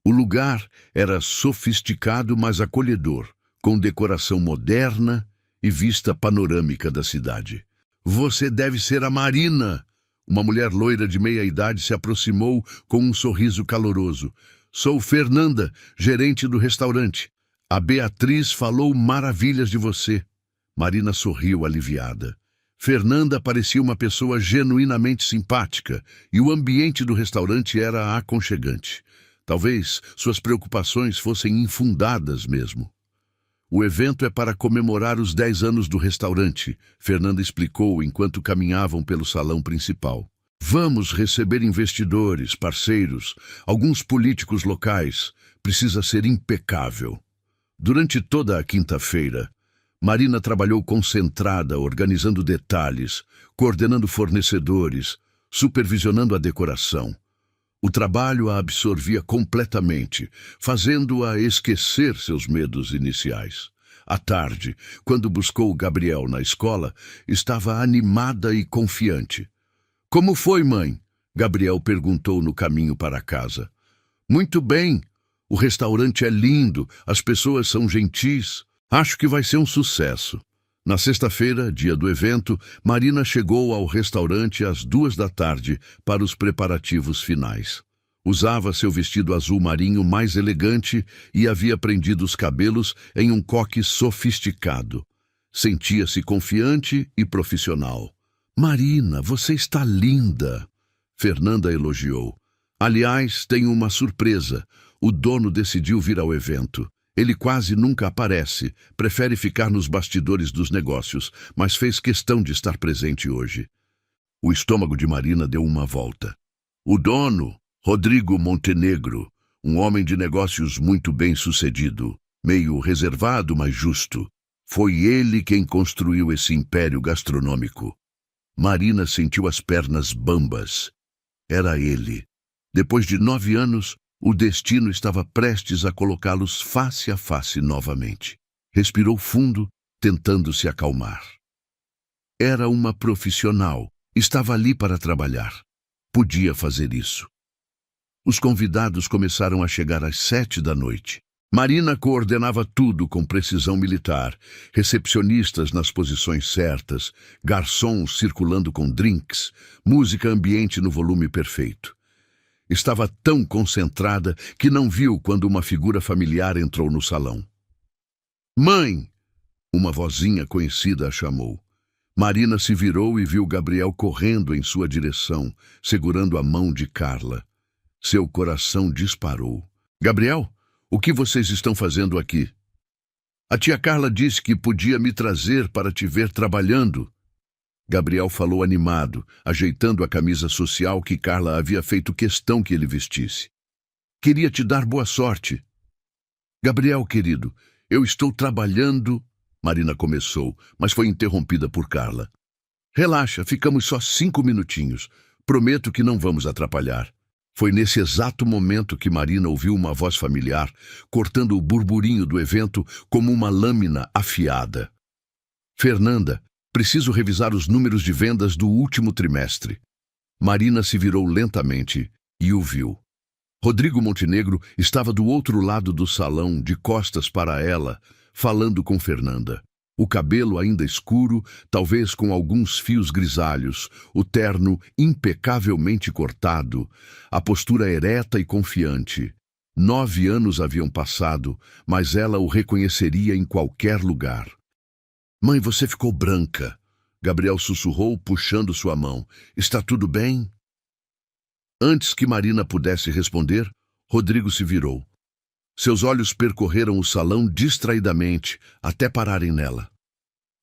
O lugar era sofisticado, mas acolhedor, com decoração moderna e vista panorâmica da cidade. Você deve ser a Marina. Uma mulher loira de meia-idade se aproximou com um sorriso caloroso. Sou Fernanda, gerente do restaurante. A Beatriz falou maravilhas de você. Marina sorriu aliviada. Fernanda parecia uma pessoa genuinamente simpática e o ambiente do restaurante era aconchegante. Talvez suas preocupações fossem infundadas mesmo. O evento é para comemorar os 10 anos do restaurante, Fernanda explicou enquanto caminhavam pelo salão principal. Vamos receber investidores, parceiros, alguns políticos locais. Precisa ser impecável. Durante toda a quinta-feira, Marina trabalhou concentrada, organizando detalhes, coordenando fornecedores, supervisionando a decoração. O trabalho a absorvia completamente, fazendo-a esquecer seus medos iniciais. À tarde, quando buscou Gabriel na escola, estava animada e confiante. Como foi, mãe? Gabriel perguntou no caminho para casa. Muito bem. O restaurante é lindo, as pessoas são gentis. Acho que vai ser um sucesso. Na sexta-feira, dia do evento, Marina chegou ao restaurante às 14h para os preparativos finais. Usava seu vestido azul marinho mais elegante e havia prendido os cabelos em um coque sofisticado. Sentia-se confiante e profissional. Marina, você está linda! Fernanda elogiou. Aliás, tenho uma surpresa. O dono decidiu vir ao evento. Ele quase nunca aparece, prefere ficar nos bastidores dos negócios, mas fez questão de estar presente hoje. O estômago de Marina deu uma volta. O dono, Rodrigo Montenegro, um homem de negócios muito bem-sucedido, meio reservado, mas justo. Foi ele quem construiu esse império gastronômico. Marina sentiu as pernas bambas. Era ele. Depois de 9 anos, o destino estava prestes a colocá-los face a face novamente. Respirou fundo, tentando se acalmar. Era uma profissional. Estava ali para trabalhar. Podia fazer isso. Os convidados começaram a chegar às 7 da noite. Marina coordenava tudo com precisão militar, recepcionistas nas posições certas, garçons circulando com drinks, música ambiente no volume perfeito. Estava tão concentrada que não viu quando uma figura familiar entrou no salão. "Mãe!" Uma vozinha conhecida a chamou. Marina se virou e viu Gabriel correndo em sua direção, segurando a mão de Carla. Seu coração disparou. "Gabriel, o que vocês estão fazendo aqui?" "A tia Carla disse que podia me trazer para te ver trabalhando." Gabriel falou animado, ajeitando a camisa social que Carla havia feito questão que ele vestisse. "Queria te dar boa sorte." "Gabriel, querido, eu estou trabalhando..." Marina começou, mas foi interrompida por Carla. "Relaxa, ficamos só 5 minutinhos. Prometo que não vamos atrapalhar." Foi nesse exato momento que Marina ouviu uma voz familiar, cortando o burburinho do evento como uma lâmina afiada. "Fernanda, preciso revisar os números de vendas do último trimestre." Marina se virou lentamente e o viu. Rodrigo Montenegro estava do outro lado do salão, de costas para ela, falando com Fernanda. O cabelo ainda escuro, talvez com alguns fios grisalhos, o terno impecavelmente cortado, a postura ereta e confiante. 9 anos haviam passado, mas ela o reconheceria em qualquer lugar. "Mãe, você ficou branca." Gabriel sussurrou, puxando sua mão. "Está tudo bem?" Antes que Marina pudesse responder, Rodrigo se virou. Seus olhos percorreram o salão distraidamente, até pararem nela.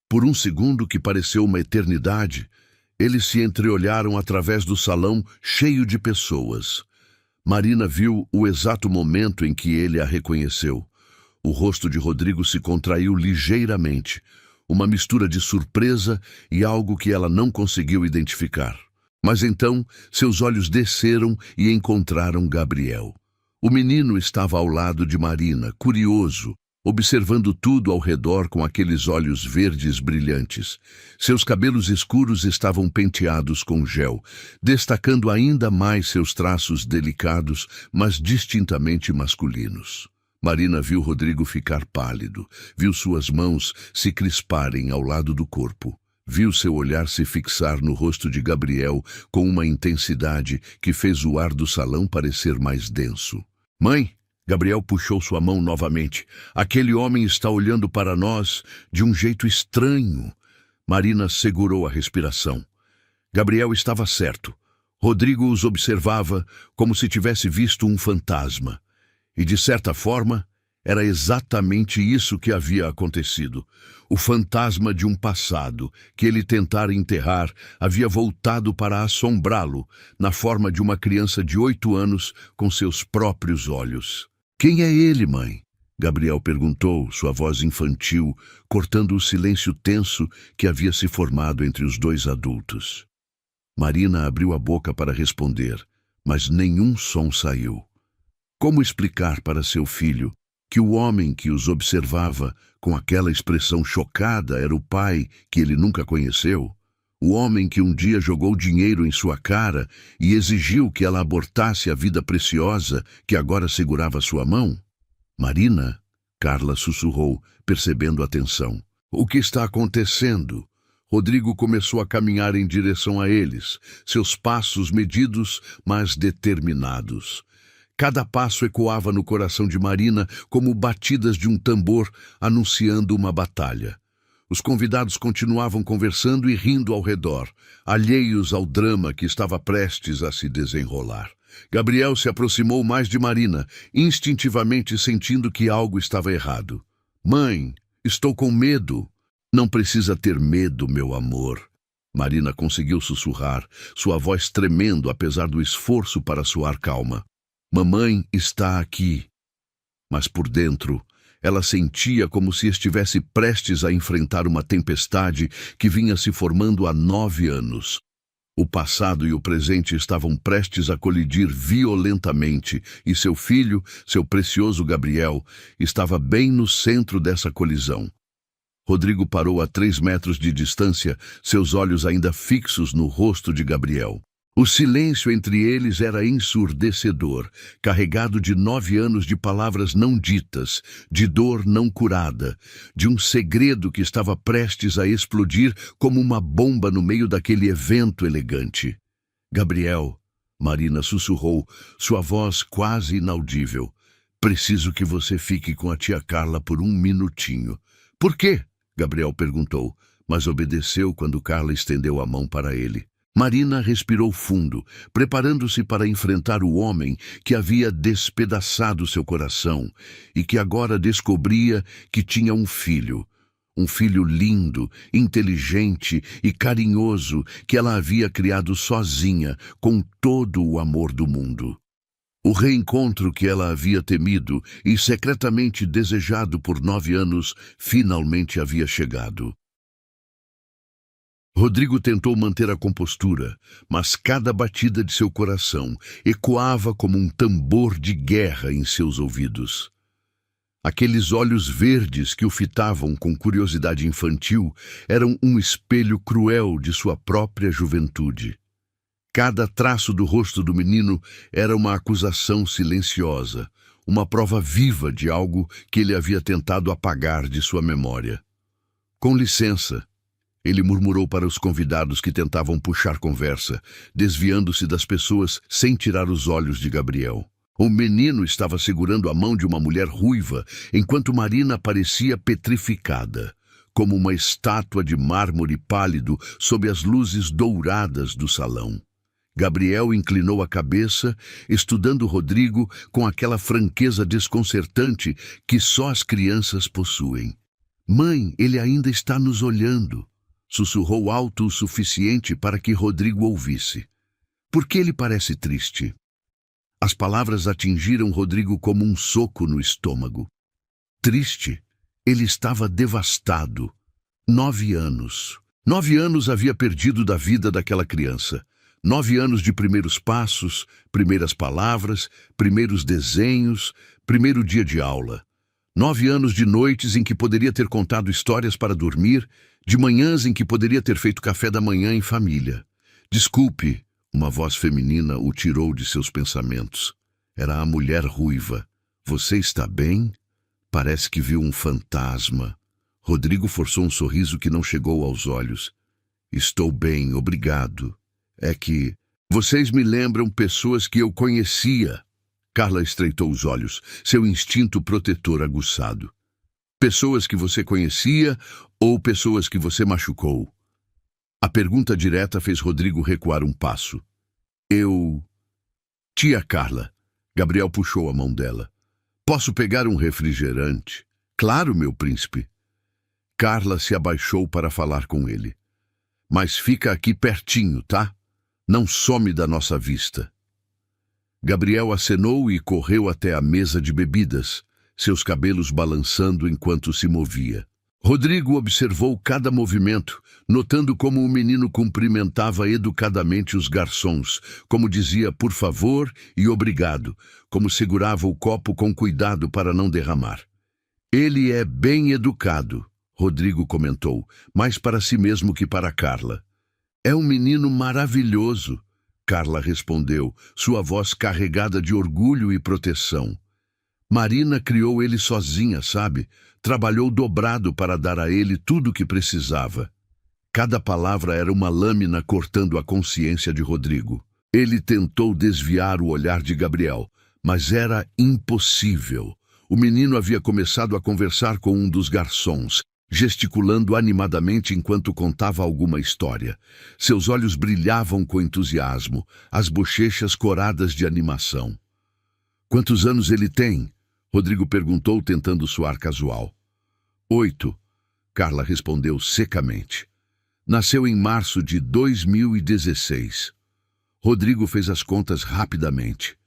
Por um segundo que pareceu uma eternidade, eles se entreolharam através do salão cheio de pessoas. Marina viu o exato momento em que ele a reconheceu. O rosto de Rodrigo se contraiu ligeiramente, uma mistura de surpresa e algo que ela não conseguiu identificar. Mas então, seus olhos desceram e encontraram Gabriel. O menino estava ao lado de Marina, curioso, observando tudo ao redor com aqueles olhos verdes brilhantes. Seus cabelos escuros estavam penteados com gel, destacando ainda mais seus traços delicados, mas distintamente masculinos. Marina viu Rodrigo ficar pálido, viu suas mãos se crisparem ao lado do corpo. Viu seu olhar se fixar no rosto de Gabriel com uma intensidade que fez o ar do salão parecer mais denso. "Mãe!" Gabriel puxou sua mão novamente. "Aquele homem está olhando para nós de um jeito estranho." Marina segurou a respiração. Gabriel estava certo. Rodrigo os observava como se tivesse visto um fantasma. E, de certa forma, era exatamente isso que havia acontecido. O fantasma de um passado que ele tentara enterrar havia voltado para assombrá-lo na forma de uma criança de 8 anos com seus próprios olhos. "Quem é ele, mãe?" Gabriel perguntou, sua voz infantil, cortando o silêncio tenso que havia se formado entre os dois adultos. Marina abriu a boca para responder, mas nenhum som saiu. Como explicar para seu filho que o homem que os observava com aquela expressão chocada era o pai que ele nunca conheceu? O homem que um dia jogou dinheiro em sua cara e exigiu que ela abortasse a vida preciosa que agora segurava sua mão? "Marina?" Carla sussurrou, percebendo a tensão. "O que está acontecendo?" Rodrigo começou a caminhar em direção a eles, seus passos medidos, mas determinados. Cada passo ecoava no coração de Marina como batidas de um tambor anunciando uma batalha. Os convidados continuavam conversando e rindo ao redor, alheios ao drama que estava prestes a se desenrolar. Gabriel se aproximou mais de Marina, instintivamente sentindo que algo estava errado. "Mãe, estou com medo." "Não precisa ter medo, meu amor." Marina conseguiu sussurrar, sua voz tremendo apesar do esforço para soar calma. Mamãe está aqui. Mas por dentro, ela sentia como se estivesse prestes a enfrentar uma tempestade que vinha se formando há 9 anos. O passado e o presente estavam prestes a colidir violentamente, e seu filho, seu precioso Gabriel, estava bem no centro dessa colisão. Rodrigo parou a 3 metros de distância, seus olhos ainda fixos no rosto de Gabriel. O silêncio entre eles era ensurdecedor, carregado de 9 anos de palavras não ditas, de dor não curada, de um segredo que estava prestes a explodir como uma bomba no meio daquele evento elegante. Gabriel, Marina sussurrou, sua voz quase inaudível. Preciso que você fique com a tia Carla por 1 minutinho. Por quê? Gabriel perguntou, mas obedeceu quando Carla estendeu a mão para ele. Marina respirou fundo, preparando-se para enfrentar o homem que havia despedaçado seu coração e que agora descobria que tinha um filho lindo, inteligente e carinhoso que ela havia criado sozinha, com todo o amor do mundo. O reencontro que ela havia temido e secretamente desejado por 9 anos finalmente havia chegado. Rodrigo tentou manter a compostura, mas cada batida de seu coração ecoava como um tambor de guerra em seus ouvidos. Aqueles olhos verdes que o fitavam com curiosidade infantil eram um espelho cruel de sua própria juventude. Cada traço do rosto do menino era uma acusação silenciosa, uma prova viva de algo que ele havia tentado apagar de sua memória. Com licença, ele murmurou para os convidados que tentavam puxar conversa, desviando-se das pessoas sem tirar os olhos de Gabriel. O menino estava segurando a mão de uma mulher ruiva, enquanto Marina parecia petrificada, como uma estátua de mármore pálido sob as luzes douradas do salão. Gabriel inclinou a cabeça, estudando Rodrigo com aquela franqueza desconcertante que só as crianças possuem. Mãe, ele ainda está nos olhando, sussurrou alto o suficiente para que Rodrigo ouvisse. Por que ele parece triste? As palavras atingiram Rodrigo como um soco no estômago. Triste? Ele estava devastado. 9 anos. 9 anos havia perdido da vida daquela criança. 9 anos de primeiros passos, primeiras palavras, primeiros desenhos, primeiro dia de aula. 9 anos de noites em que poderia ter contado histórias para dormir, de manhãs em que poderia ter feito café da manhã em família. Desculpe, uma voz feminina o tirou de seus pensamentos. Era a mulher ruiva. Você está bem? Parece que viu um fantasma. Rodrigo forçou um sorriso que não chegou aos olhos. Estou bem, obrigado. É que vocês me lembram pessoas que eu conhecia. Carla estreitou os olhos, seu instinto protetor aguçado. Pessoas que você conhecia ou pessoas que você machucou? A pergunta direta fez Rodrigo recuar um passo. Tia Carla. Gabriel puxou a mão dela. Posso pegar um refrigerante? Claro, meu príncipe. Carla se abaixou para falar com ele. Mas fica aqui pertinho, tá? Não some da nossa vista. Gabriel acenou e correu até a mesa de bebidas, seus cabelos balançando enquanto se movia. Rodrigo observou cada movimento, notando como o menino cumprimentava educadamente os garçons, como dizia por favor e obrigado, como segurava o copo com cuidado para não derramar. Ele é bem educado, Rodrigo comentou, mais para si mesmo que para Carla. É um menino maravilhoso, Carla respondeu, sua voz carregada de orgulho e proteção. Marina criou ele sozinha, sabe? Trabalhou dobrado para dar a ele tudo o que precisava. Cada palavra era uma lâmina cortando a consciência de Rodrigo. Ele tentou desviar o olhar de Gabriel, mas era impossível. O menino havia começado a conversar com um dos garçons, gesticulando animadamente enquanto contava alguma história. Seus olhos brilhavam com entusiasmo, as bochechas coradas de animação. Quantos anos ele tem? Rodrigo perguntou, tentando soar casual. 8, Carla respondeu secamente. Nasceu em março de 2016. Rodrigo fez as contas rapidamente.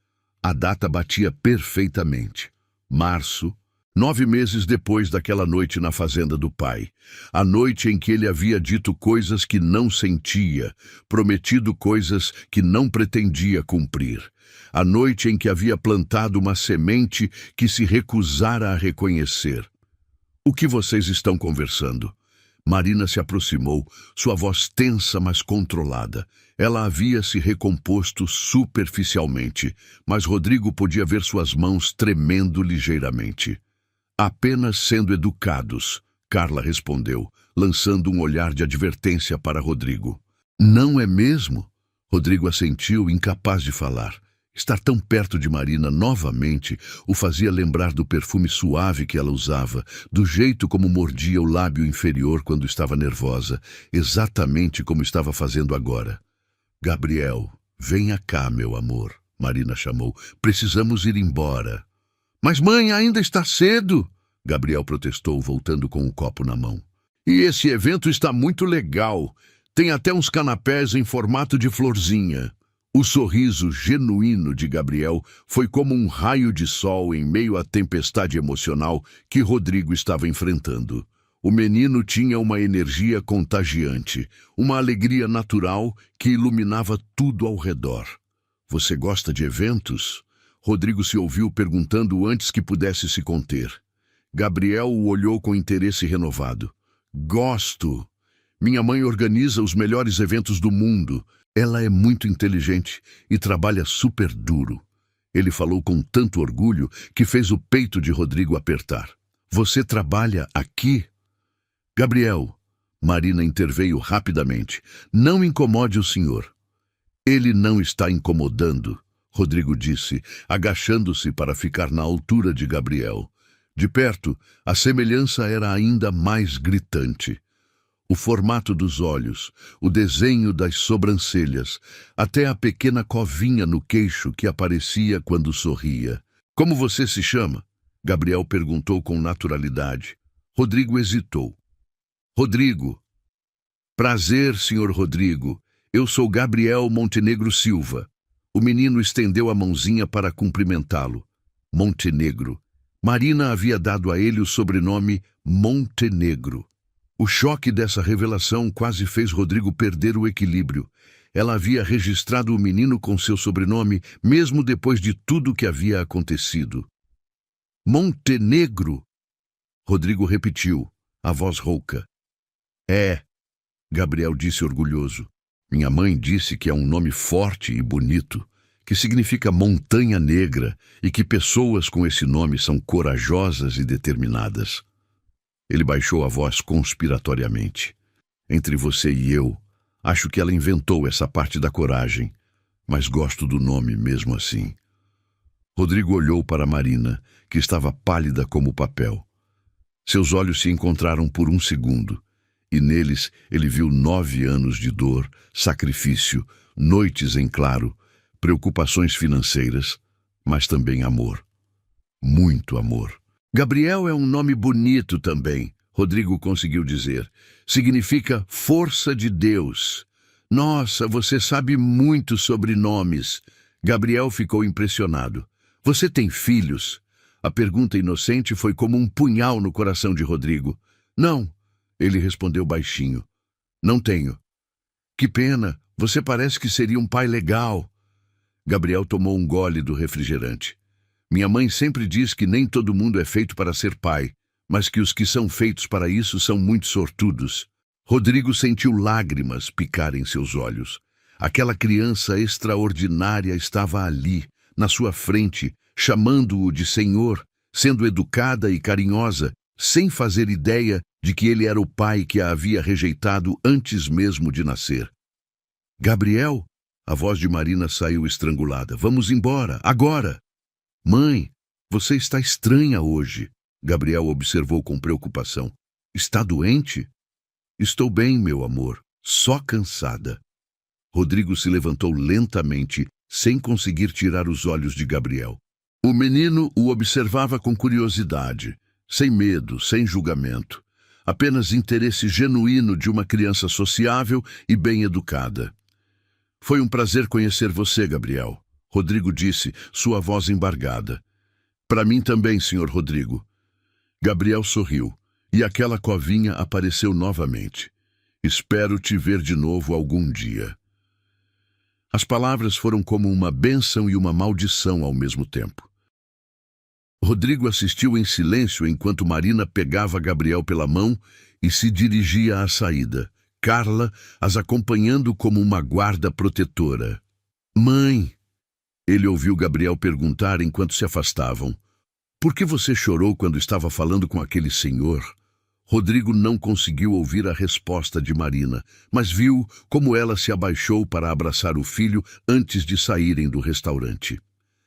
A data batia perfeitamente. Março, 9 meses depois daquela noite na fazenda do pai. A noite em que ele havia dito coisas que não sentia, prometido coisas que não pretendia cumprir. A noite em que havia plantado uma semente que se recusara a reconhecer. O que vocês estão conversando? Marina se aproximou, sua voz tensa, mas controlada. Ela havia se recomposto superficialmente, mas Rodrigo podia ver suas mãos tremendo ligeiramente. Apenas sendo educados, Carla respondeu, lançando um olhar de advertência para Rodrigo. Não é mesmo? Rodrigo assentiu, incapaz de falar. Estar tão perto de Marina novamente o fazia lembrar do perfume suave que ela usava, do jeito como mordia o lábio inferior quando estava nervosa, exatamente como estava fazendo agora. Gabriel, venha cá, meu amor, Marina chamou. Precisamos ir embora. Mas mãe, ainda está cedo, Gabriel protestou, voltando com o copo na mão. E esse evento está muito legal. Tem até uns canapés em formato de florzinha. O sorriso genuíno de Gabriel foi como um raio de sol em meio à tempestade emocional que Rodrigo estava enfrentando. O menino tinha uma energia contagiante, uma alegria natural que iluminava tudo ao redor. Você gosta de eventos? Rodrigo se ouviu perguntando antes que pudesse se conter. Gabriel o olhou com interesse renovado. Gosto. Minha mãe organiza os melhores eventos do mundo. Ela é muito inteligente e trabalha super duro. Ele falou com tanto orgulho que fez o peito de Rodrigo apertar. Você trabalha aqui? Gabriel, Marina interveio rapidamente. Não incomode o senhor. Ele não está incomodando, Rodrigo disse, agachando-se para ficar na altura de Gabriel. De perto, a semelhança era ainda mais gritante. O formato dos olhos, o desenho das sobrancelhas, até a pequena covinha no queixo que aparecia quando sorria. Como você se chama? Gabriel perguntou com naturalidade. Rodrigo hesitou. Rodrigo. Prazer, senhor Rodrigo. Eu sou Gabriel Montenegro Silva. O menino estendeu a mãozinha para cumprimentá-lo. Montenegro. Marina havia dado a ele o sobrenome Montenegro. O choque dessa revelação quase fez Rodrigo perder o equilíbrio. Ela havia registrado o menino com seu sobrenome, mesmo depois de tudo que havia acontecido. Montenegro? Rodrigo repetiu, a voz rouca. É, Gabriel disse orgulhoso. Minha mãe disse que é um nome forte e bonito, que significa montanha negra e que pessoas com esse nome são corajosas e determinadas. Ele baixou a voz conspiratoriamente. Entre você e eu, acho que ela inventou essa parte da coragem, mas gosto do nome mesmo assim. Rodrigo olhou para Marina, que estava pálida como papel. Seus olhos se encontraram por um segundo, e neles ele viu 9 anos de dor, sacrifício, noites em claro, preocupações financeiras, mas também amor. Muito amor. Gabriel é um nome bonito também, Rodrigo conseguiu dizer. Significa força de Deus. Nossa, você sabe muito sobre nomes. Gabriel ficou impressionado. Você tem filhos? A pergunta inocente foi como um punhal no coração de Rodrigo. Não, ele respondeu baixinho. Não tenho. Que pena, você parece que seria um pai legal. Gabriel tomou um gole do refrigerante. Minha mãe sempre diz que nem todo mundo é feito para ser pai, mas que os que são feitos para isso são muito sortudos. Rodrigo sentiu lágrimas picar em seus olhos. Aquela criança extraordinária estava ali, na sua frente, chamando-o de senhor, sendo educada e carinhosa, sem fazer ideia de que ele era o pai que a havia rejeitado antes mesmo de nascer. Gabriel? A voz de Marina saiu estrangulada. Vamos embora, agora! Mãe, você está estranha hoje, Gabriel observou com preocupação. Está doente? Estou bem, meu amor, só cansada. Rodrigo se levantou lentamente, sem conseguir tirar os olhos de Gabriel. O menino o observava com curiosidade, sem medo, sem julgamento. Apenas interesse genuíno de uma criança sociável e bem educada. Foi um prazer conhecer você, Gabriel. Rodrigo disse, sua voz embargada. Para mim também, senhor Rodrigo. Gabriel sorriu, e aquela covinha apareceu novamente. Espero te ver de novo algum dia. As palavras foram como uma bênção e uma maldição ao mesmo tempo. Rodrigo assistiu em silêncio enquanto Marina pegava Gabriel pela mão e se dirigia à saída, Carla as acompanhando como uma guarda protetora. Mãe! Ele ouviu Gabriel perguntar enquanto se afastavam. Por que você chorou quando estava falando com aquele senhor? Rodrigo não conseguiu ouvir a resposta de Marina, mas viu como ela se abaixou para abraçar o filho antes de saírem do restaurante.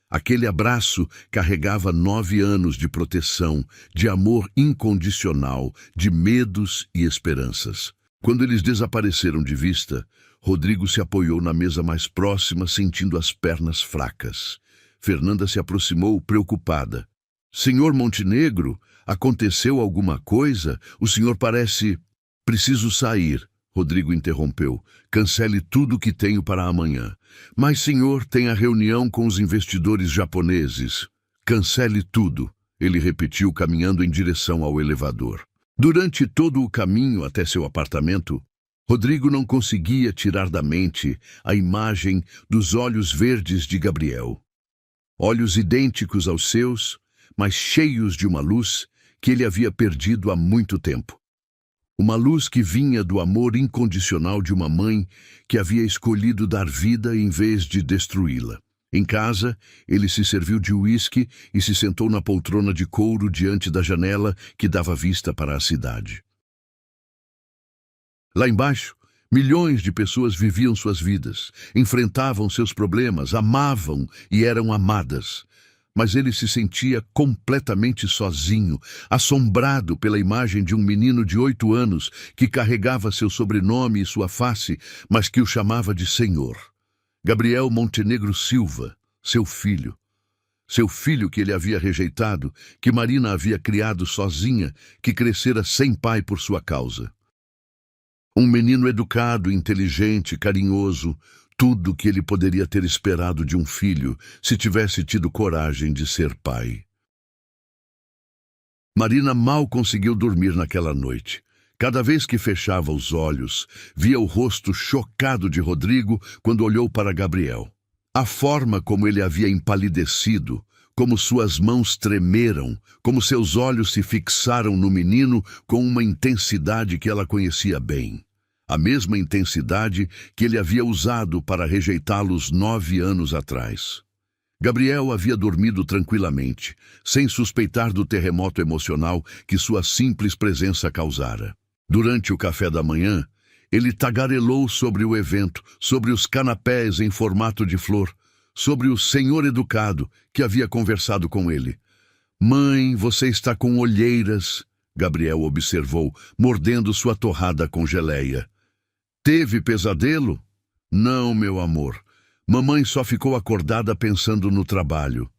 Aquele abraço carregava 9 anos de proteção, de amor incondicional, de medos e esperanças. Quando eles desapareceram de vista, Rodrigo se apoiou na mesa mais próxima, sentindo as pernas fracas. Fernanda se aproximou, preocupada. Senhor Montenegro, aconteceu alguma coisa? O senhor parece... Preciso sair, Rodrigo interrompeu. Cancele tudo o que tenho para amanhã. Mas, senhor, tem a reunião com os investidores japoneses. Cancele tudo, ele repetiu, caminhando em direção ao elevador. Durante todo o caminho até seu apartamento, Rodrigo não conseguia tirar da mente a imagem dos olhos verdes de Gabriel. Olhos idênticos aos seus, mas cheios de uma luz que ele havia perdido há muito tempo. Uma luz que vinha do amor incondicional de uma mãe que havia escolhido dar vida em vez de destruí-la. Em casa, ele se serviu de uísque e se sentou na poltrona de couro diante da janela que dava vista para a cidade. Lá embaixo, milhões de pessoas viviam suas vidas, enfrentavam seus problemas, amavam e eram amadas. Mas ele se sentia completamente sozinho, assombrado pela imagem de um menino de 8 anos que carregava seu sobrenome e sua face, mas que o chamava de Senhor. Gabriel Montenegro Silva, seu filho. Seu filho que ele havia rejeitado, que Marina havia criado sozinha, que crescera sem pai por sua causa. Um menino educado, inteligente, carinhoso, tudo que ele poderia ter esperado de um filho se tivesse tido coragem de ser pai. Marina mal conseguiu dormir naquela noite. Cada vez que fechava os olhos, via o rosto chocado de Rodrigo quando olhou para Gabriel. A forma como ele havia empalidecido, como suas mãos tremeram, como seus olhos se fixaram no menino com uma intensidade que ela conhecia bem. A mesma intensidade que ele havia usado para rejeitá-los 9 anos atrás. Gabriel havia dormido tranquilamente, sem suspeitar do terremoto emocional que sua simples presença causara. Durante o café da manhã, ele tagarelou sobre o evento, sobre os canapés em formato de flor, sobre o senhor educado que havia conversado com ele. Mãe, você está com olheiras, Gabriel observou, mordendo sua torrada com geleia. Teve pesadelo? Não, meu amor. Mamãe só ficou acordada pensando no trabalho.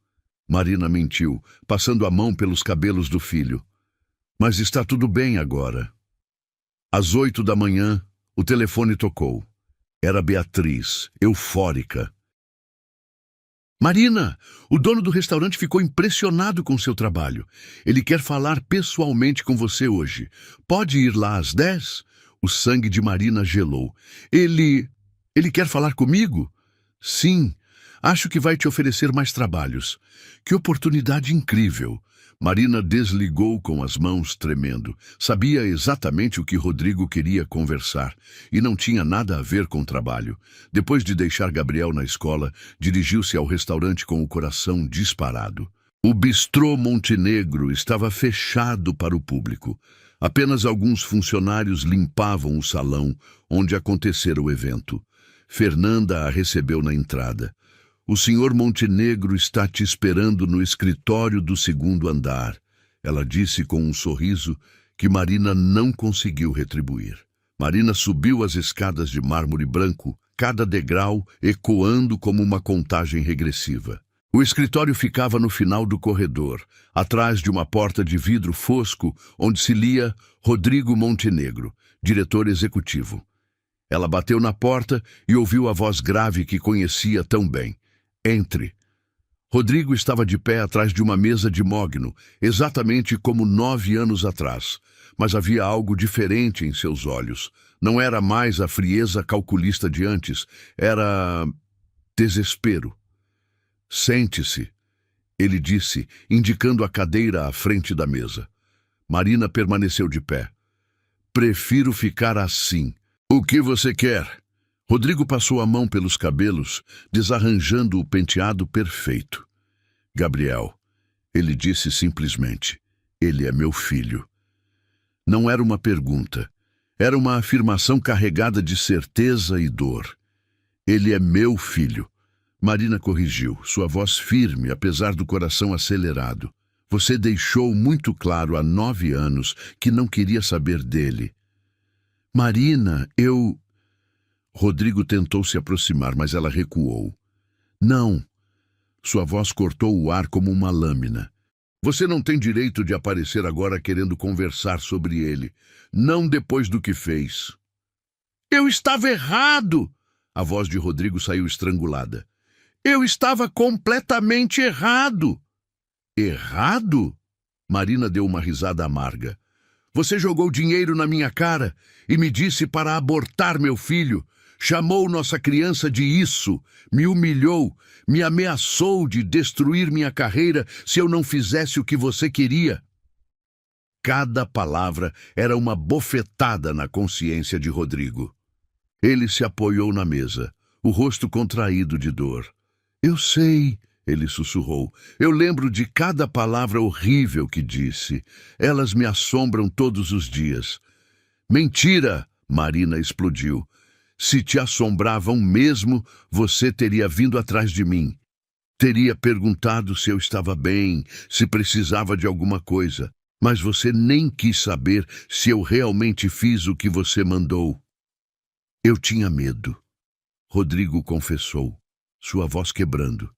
Marina mentiu, passando a mão pelos cabelos do filho. Mas está tudo bem agora. Às 8 da manhã, o telefone tocou. Era Beatriz, eufórica. Marina, o dono do restaurante ficou impressionado com seu trabalho. Ele quer falar pessoalmente com você hoje. Pode ir lá às 10? O sangue de Marina gelou. Ele quer falar comigo? Sim, acho que vai te oferecer mais trabalhos. Que oportunidade incrível. Marina desligou com as mãos tremendo. Sabia exatamente o que Rodrigo queria conversar e não tinha nada a ver com trabalho. Depois de deixar Gabriel na escola, dirigiu-se ao restaurante com o coração disparado. O bistrô Montenegro estava fechado para o público. Apenas alguns funcionários limpavam o salão onde acontecera o evento. Fernanda a recebeu na entrada. O senhor Montenegro está te esperando no escritório do 2º andar, ela disse com um sorriso que Marina não conseguiu retribuir. Marina subiu as escadas de mármore branco, cada degrau ecoando como uma contagem regressiva. O escritório ficava no final do corredor, atrás de uma porta de vidro fosco, onde se lia Rodrigo Montenegro, diretor executivo. Ela bateu na porta e ouviu a voz grave que conhecia tão bem. Entre. Rodrigo estava de pé atrás de uma mesa de mogno, exatamente como 9 anos atrás. Mas havia algo diferente em seus olhos. Não era mais a frieza calculista de antes, era desespero. Sente-se, ele disse, indicando a cadeira à frente da mesa. Marina permaneceu de pé. Prefiro ficar assim. O que você quer? Rodrigo passou a mão pelos cabelos, desarranjando o penteado perfeito. Gabriel, ele disse simplesmente, ele é meu filho. Não era uma pergunta, era uma afirmação carregada de certeza e dor. Ele é meu filho. Marina corrigiu, sua voz firme, apesar do coração acelerado. Você deixou muito claro há 9 anos que não queria saber dele. Marina, eu... Rodrigo tentou se aproximar, mas ela recuou. Não. Sua voz cortou o ar como uma lâmina. Você não tem direito de aparecer agora querendo conversar sobre ele. Não depois do que fez. Eu estava errado! A voz de Rodrigo saiu estrangulada. Eu estava completamente errado! Errado? Marina deu uma risada amarga. Você jogou dinheiro na minha cara e me disse para abortar meu filho. Chamou nossa criança de isso, me humilhou, me ameaçou de destruir minha carreira se eu não fizesse o que você queria. Cada palavra era uma bofetada na consciência de Rodrigo. Ele se apoiou na mesa, o rosto contraído de dor. Eu sei, ele sussurrou. Eu lembro de cada palavra horrível que disse. Elas me assombram todos os dias. Mentira! Marina explodiu. Se te assombravam mesmo, você teria vindo atrás de mim. Teria perguntado se eu estava bem, se precisava de alguma coisa. Mas você nem quis saber se eu realmente fiz o que você mandou. Eu tinha medo. Rodrigo confessou, sua voz quebrando.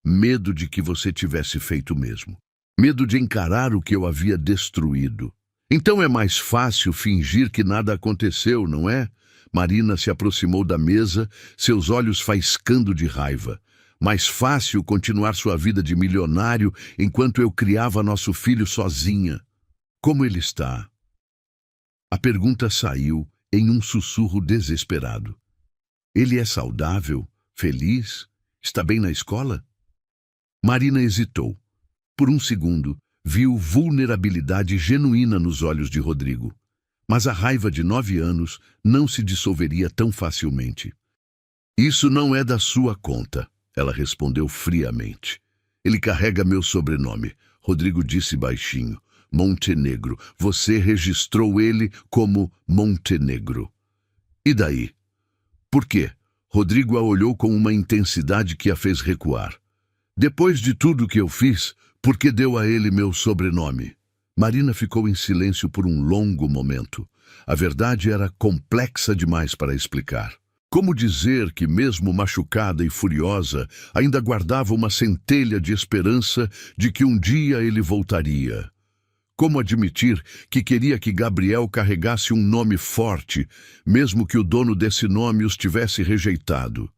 Medo de que você tivesse feito o mesmo. Medo de encarar o que eu havia destruído. Então é mais fácil fingir que nada aconteceu, não é? Marina se aproximou da mesa, seus olhos faiscando de raiva. Mais fácil continuar sua vida de milionário enquanto eu criava nosso filho sozinha. Como ele está? A pergunta saiu em um sussurro desesperado. Ele é saudável? Feliz? Está bem na escola? Marina hesitou. Por um segundo, viu vulnerabilidade genuína nos olhos de Rodrigo. Mas a raiva de 9 anos não se dissolveria tão facilmente. Isso não é da sua conta, ela respondeu friamente. Ele carrega meu sobrenome, Rodrigo disse baixinho. Montenegro. Você registrou ele como Montenegro. E daí? Por quê? Rodrigo a olhou com uma intensidade que a fez recuar. Depois de tudo que eu fiz, por que deu a ele meu sobrenome? Marina ficou em silêncio por um longo momento. A verdade era complexa demais para explicar. Como dizer que, mesmo machucada e furiosa, ainda guardava uma centelha de esperança de que um dia ele voltaria? Como admitir que queria que Gabriel carregasse um nome forte, mesmo que o dono desse nome os tivesse rejeitado?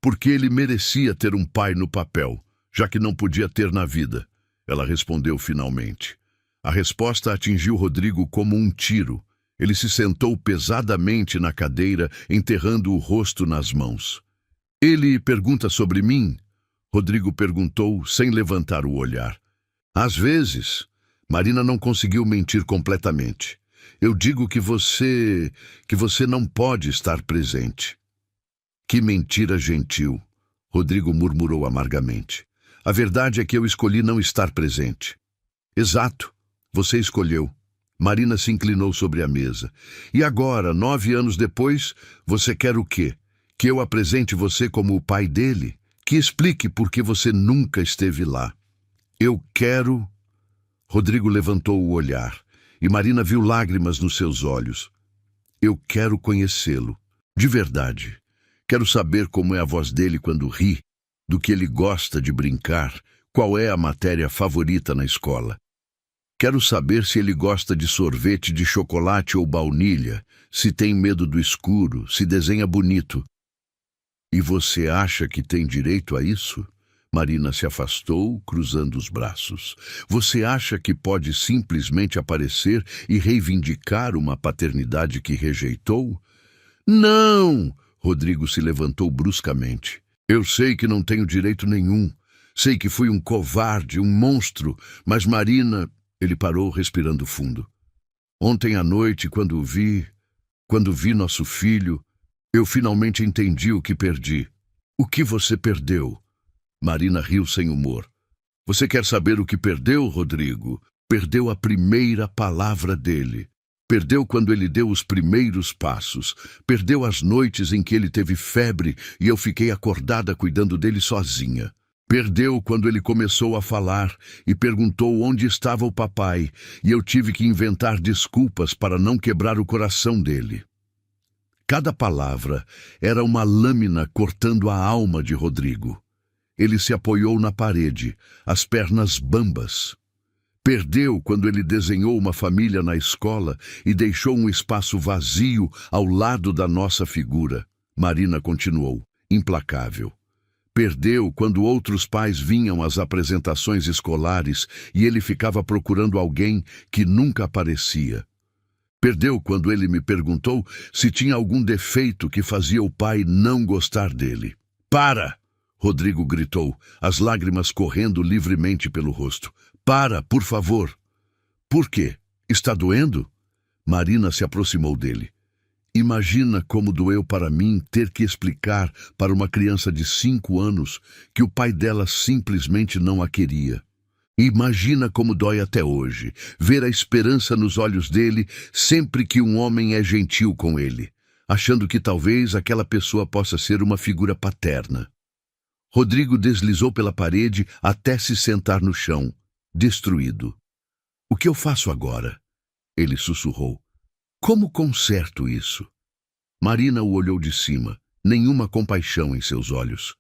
Porque ele merecia ter um pai no papel, já que não podia ter na vida. Ela respondeu finalmente. A resposta atingiu Rodrigo como um tiro. Ele se sentou pesadamente na cadeira, enterrando o rosto nas mãos. Ele pergunta sobre mim? Rodrigo perguntou, sem levantar o olhar. Às vezes... Marina não conseguiu mentir completamente. Eu digo que você não pode estar presente. Que mentira gentil, Rodrigo murmurou amargamente. A verdade é que eu escolhi não estar presente. Exato, você escolheu. Marina se inclinou sobre a mesa. E agora, 9 anos depois, você quer o quê? Que eu apresente você como o pai dele? Que explique por que você nunca esteve lá. Eu quero... Rodrigo levantou o olhar, e Marina viu lágrimas nos seus olhos. Eu quero conhecê-lo, de verdade. Quero saber como é a voz dele quando ri, do que ele gosta de brincar, qual é a matéria favorita na escola. Quero saber se ele gosta de sorvete de chocolate ou baunilha, se tem medo do escuro, se desenha bonito. E você acha que tem direito a isso? Marina se afastou, cruzando os braços. Você acha que pode simplesmente aparecer e reivindicar uma paternidade que rejeitou? Não! Rodrigo se levantou bruscamente. Eu sei que não tenho direito nenhum. Sei que fui um covarde, um monstro, mas Marina... Ele parou, respirando fundo. Ontem à noite, quando vi nosso filho, eu finalmente entendi o que perdi. O que você perdeu? Marina riu sem humor. Você quer saber o que perdeu, Rodrigo? Perdeu a primeira palavra dele. Perdeu quando ele deu os primeiros passos. Perdeu as noites em que ele teve febre e eu fiquei acordada cuidando dele sozinha. Perdeu quando ele começou a falar e perguntou onde estava o papai, e eu tive que inventar desculpas para não quebrar o coração dele. Cada palavra era uma lâmina cortando a alma de Rodrigo. Ele se apoiou na parede, as pernas bambas. Perdeu quando ele desenhou uma família na escola e deixou um espaço vazio ao lado da nossa figura. Marina continuou, implacável. Perdeu quando outros pais vinham às apresentações escolares e ele ficava procurando alguém que nunca aparecia. Perdeu quando ele me perguntou se tinha algum defeito que fazia o pai não gostar dele. Para! Rodrigo gritou, as lágrimas correndo livremente pelo rosto. Para, por favor. Por quê? Está doendo? Marina se aproximou dele. Imagina como doeu para mim ter que explicar para uma criança de 5 anos que o pai dela simplesmente não a queria. Imagina como dói até hoje, ver a esperança nos olhos dele sempre que um homem é gentil com ele, achando que talvez aquela pessoa possa ser uma figura paterna. Rodrigo deslizou pela parede até se sentar no chão, destruído. O que eu faço agora? Ele sussurrou. Como conserto isso? Marina o olhou de cima, nenhuma compaixão em seus olhos.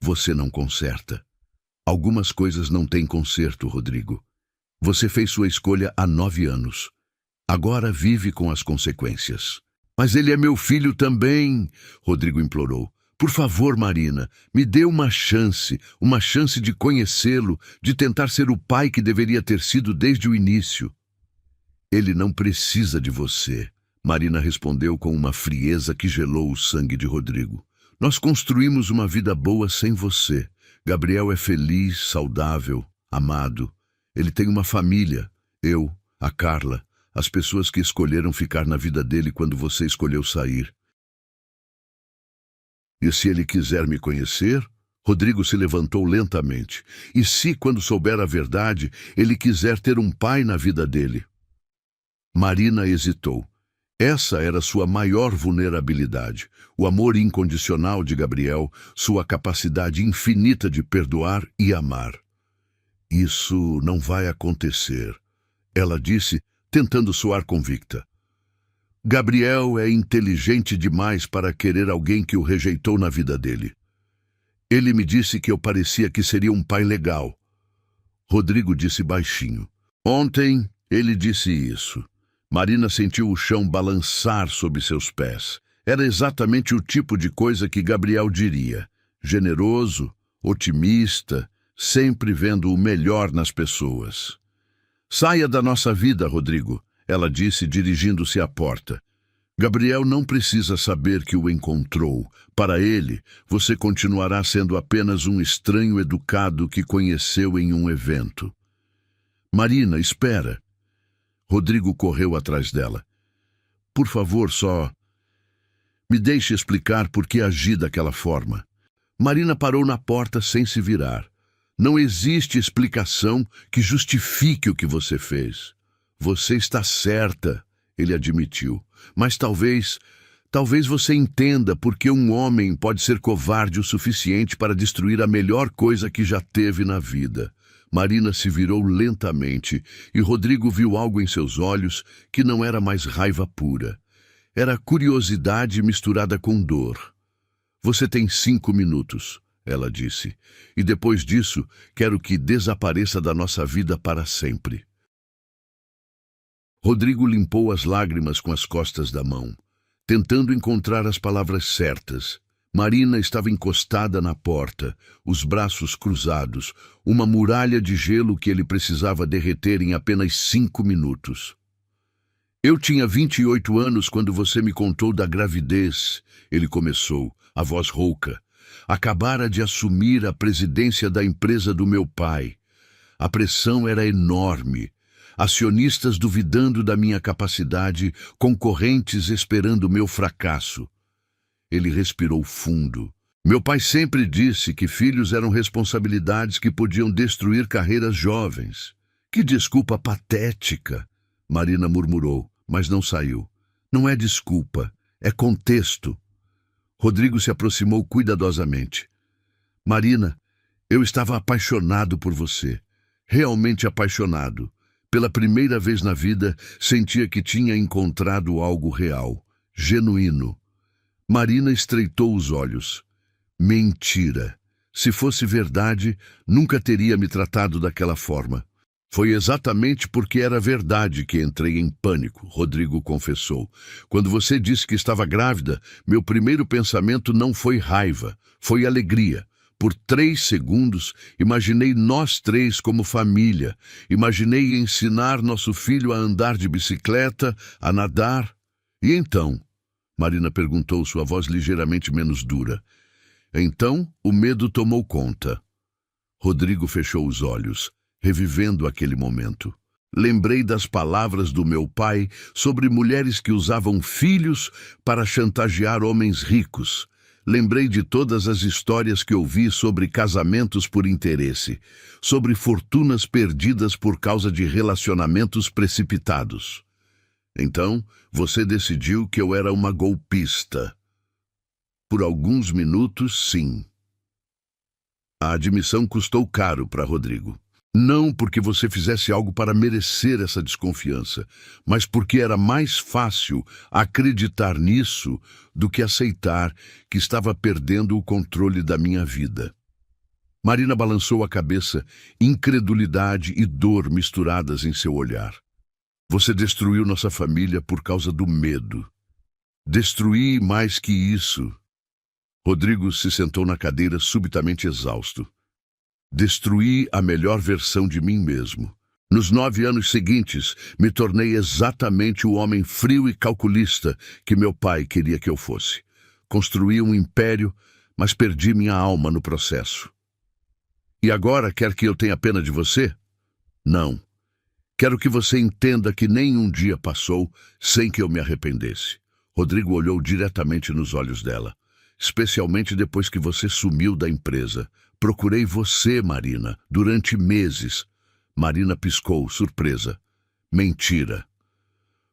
Você não conserta. Algumas coisas não têm conserto, Rodrigo. Você fez sua escolha há 9 anos. Agora vive com as consequências. Mas ele é meu filho também, Rodrigo implorou. Por favor, Marina, me dê uma chance de conhecê-lo, de tentar ser o pai que deveria ter sido desde o início. Ele não precisa de você, Marina respondeu com uma frieza que gelou o sangue de Rodrigo. Nós construímos uma vida boa sem você. Gabriel é feliz, saudável, amado. Ele tem uma família, eu, a Carla, as pessoas que escolheram ficar na vida dele quando você escolheu sair. E se ele quiser me conhecer? Rodrigo se levantou lentamente. E se, quando souber a verdade, ele quiser ter um pai na vida dele? Marina hesitou. Essa era sua maior vulnerabilidade, o amor incondicional de Gabriel, sua capacidade infinita de perdoar e amar. Isso não vai acontecer, ela disse, tentando soar convicta. Gabriel é inteligente demais para querer alguém que o rejeitou na vida dele. Ele me disse que eu parecia que seria um pai legal. Rodrigo disse baixinho. Ontem ele disse isso. Marina sentiu o chão balançar sob seus pés. Era exatamente o tipo de coisa que Gabriel diria. Generoso, otimista, sempre vendo o melhor nas pessoas. Saia da nossa vida, Rodrigo, ela disse, dirigindo-se à porta. Gabriel não precisa saber que o encontrou. Para ele, você continuará sendo apenas um estranho educado que conheceu em um evento. Marina, espera. Rodrigo correu atrás dela. Por favor, só... me deixe explicar por que agi daquela forma. Marina parou na porta sem se virar. Não existe explicação que justifique o que você fez. Você está certa, ele admitiu. Mas talvez você entenda por que um homem pode ser covarde o suficiente para destruir a melhor coisa que já teve na vida. Marina se virou lentamente e Rodrigo viu algo em seus olhos que não era mais raiva pura. Era curiosidade misturada com dor. Você tem 5 minutos, ela disse, e depois disso quero que desapareça da nossa vida para sempre. Rodrigo limpou as lágrimas com as costas da mão, tentando encontrar as palavras certas. Marina estava encostada na porta, os braços cruzados, uma muralha de gelo que ele precisava derreter em apenas 5 minutos. Eu tinha 28 anos quando você me contou da gravidez, ele começou, a voz rouca. Acabara de assumir a presidência da empresa do meu pai. A pressão era enorme. Acionistas duvidando da minha capacidade, concorrentes esperando meu fracasso. Ele respirou fundo. Meu pai sempre disse que filhos eram responsabilidades que podiam destruir carreiras jovens. Que desculpa patética, Marina murmurou, mas não saiu. Não é desculpa, é contexto. Rodrigo se aproximou cuidadosamente. Marina, eu estava apaixonado por você. Realmente apaixonado. Pela primeira vez na vida, sentia que tinha encontrado algo real, genuíno. Marina estreitou os olhos. Mentira. Se fosse verdade, nunca teria me tratado daquela forma. Foi exatamente porque era verdade que entrei em pânico, Rodrigo confessou. Quando você disse que estava grávida, meu primeiro pensamento não foi raiva, foi alegria. Por 3 segundos, imaginei nós 3 como família. Imaginei ensinar nosso filho a andar de bicicleta, a nadar. E então? Marina perguntou, sua voz ligeiramente menos dura. Então, o medo tomou conta. Rodrigo fechou os olhos, revivendo aquele momento. Lembrei das palavras do meu pai sobre mulheres que usavam filhos para chantagear homens ricos. Lembrei de todas as histórias que ouvi sobre casamentos por interesse, sobre fortunas perdidas por causa de relacionamentos precipitados. Então, você decidiu que eu era uma golpista. Por alguns minutos, sim. A admissão custou caro para Rodrigo. Não porque você fizesse algo para merecer essa desconfiança, mas porque era mais fácil acreditar nisso do que aceitar que estava perdendo o controle da minha vida. Marina balançou a cabeça, incredulidade e dor misturadas em seu olhar. Você destruiu nossa família por causa do medo. Destruí mais que isso. Rodrigo se sentou na cadeira subitamente exausto. Destruí a melhor versão de mim mesmo. Nos 9 anos seguintes, me tornei exatamente o homem frio e calculista que meu pai queria que eu fosse. Construí um império, mas perdi minha alma no processo. E agora quer que eu tenha pena de você? Não. Quero que você entenda que nenhum dia passou sem que eu me arrependesse. Rodrigo olhou diretamente nos olhos dela. Especialmente depois que você sumiu da empresa. Procurei você, Marina, durante meses. Marina piscou, surpresa. Mentira.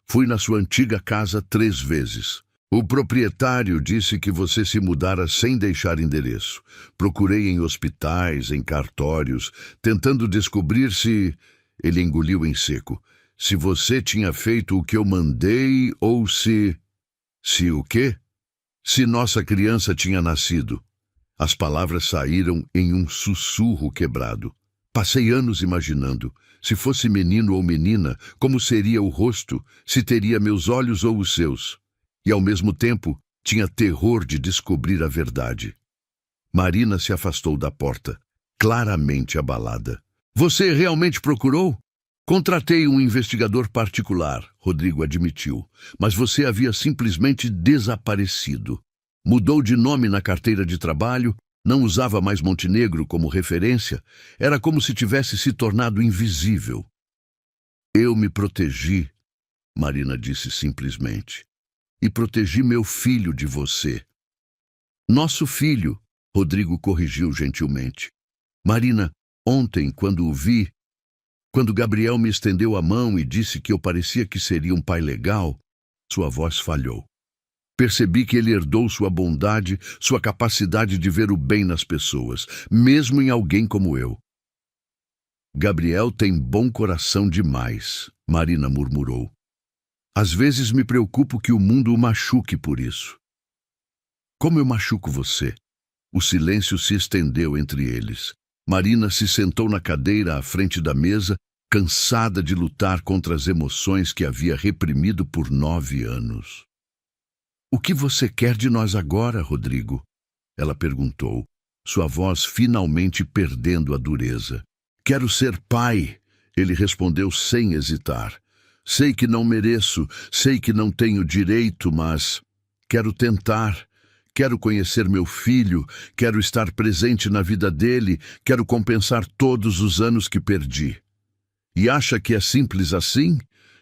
Fui na sua antiga casa 3 vezes. O proprietário disse que você se mudara sem deixar endereço. Procurei em hospitais, em cartórios, tentando descobrir se... Ele engoliu em seco. Se você tinha feito o que eu mandei ou se... Se o quê? Se nossa criança tinha nascido. As palavras saíram em um sussurro quebrado. Passei anos imaginando, se fosse menino ou menina, como seria o rosto, se teria meus olhos ou os seus. E ao mesmo tempo, tinha terror de descobrir a verdade. Marina se afastou da porta, claramente abalada. Você realmente procurou? Contratei um investigador particular, Rodrigo admitiu, mas você havia simplesmente desaparecido. Mudou de nome na carteira de trabalho, não usava mais Montenegro como referência, era como se tivesse se tornado invisível. Eu me protegi, Marina disse simplesmente, e protegi meu filho de você. Nosso filho, Rodrigo corrigiu gentilmente. Marina, ontem, quando o vi, quando Gabriel me estendeu a mão e disse que eu parecia que seria um pai legal, sua voz falhou. Percebi que ele herdou sua bondade, sua capacidade de ver o bem nas pessoas, mesmo em alguém como eu. Gabriel tem bom coração demais, Marina murmurou. Às vezes me preocupo que o mundo o machuque por isso. Como eu machuco você? O silêncio se estendeu entre eles. Marina se sentou na cadeira à frente da mesa, cansada de lutar contra as emoções que havia reprimido por 9 anos. O que você quer de nós agora, Rodrigo? Ela perguntou, sua voz finalmente perdendo a dureza. Quero ser pai, ele respondeu sem hesitar. Sei que não mereço, sei que não tenho direito, mas quero tentar. Quero conhecer meu filho, quero estar presente na vida dele, quero compensar todos os anos que perdi. E acha que é simples assim?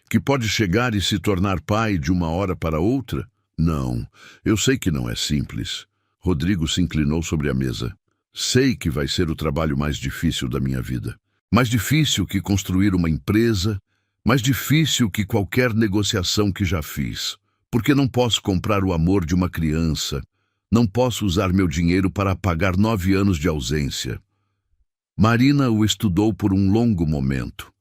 Que pode chegar e se tornar pai de uma hora para outra? Não, eu sei que não é simples. Rodrigo se inclinou sobre a mesa. Sei que vai ser o trabalho mais difícil da minha vida. Mais difícil que construir uma empresa, mais difícil que qualquer negociação que já fiz. Porque não posso comprar o amor de uma criança. Não posso usar meu dinheiro para pagar 9 anos de ausência. Marina o estudou por um longo momento.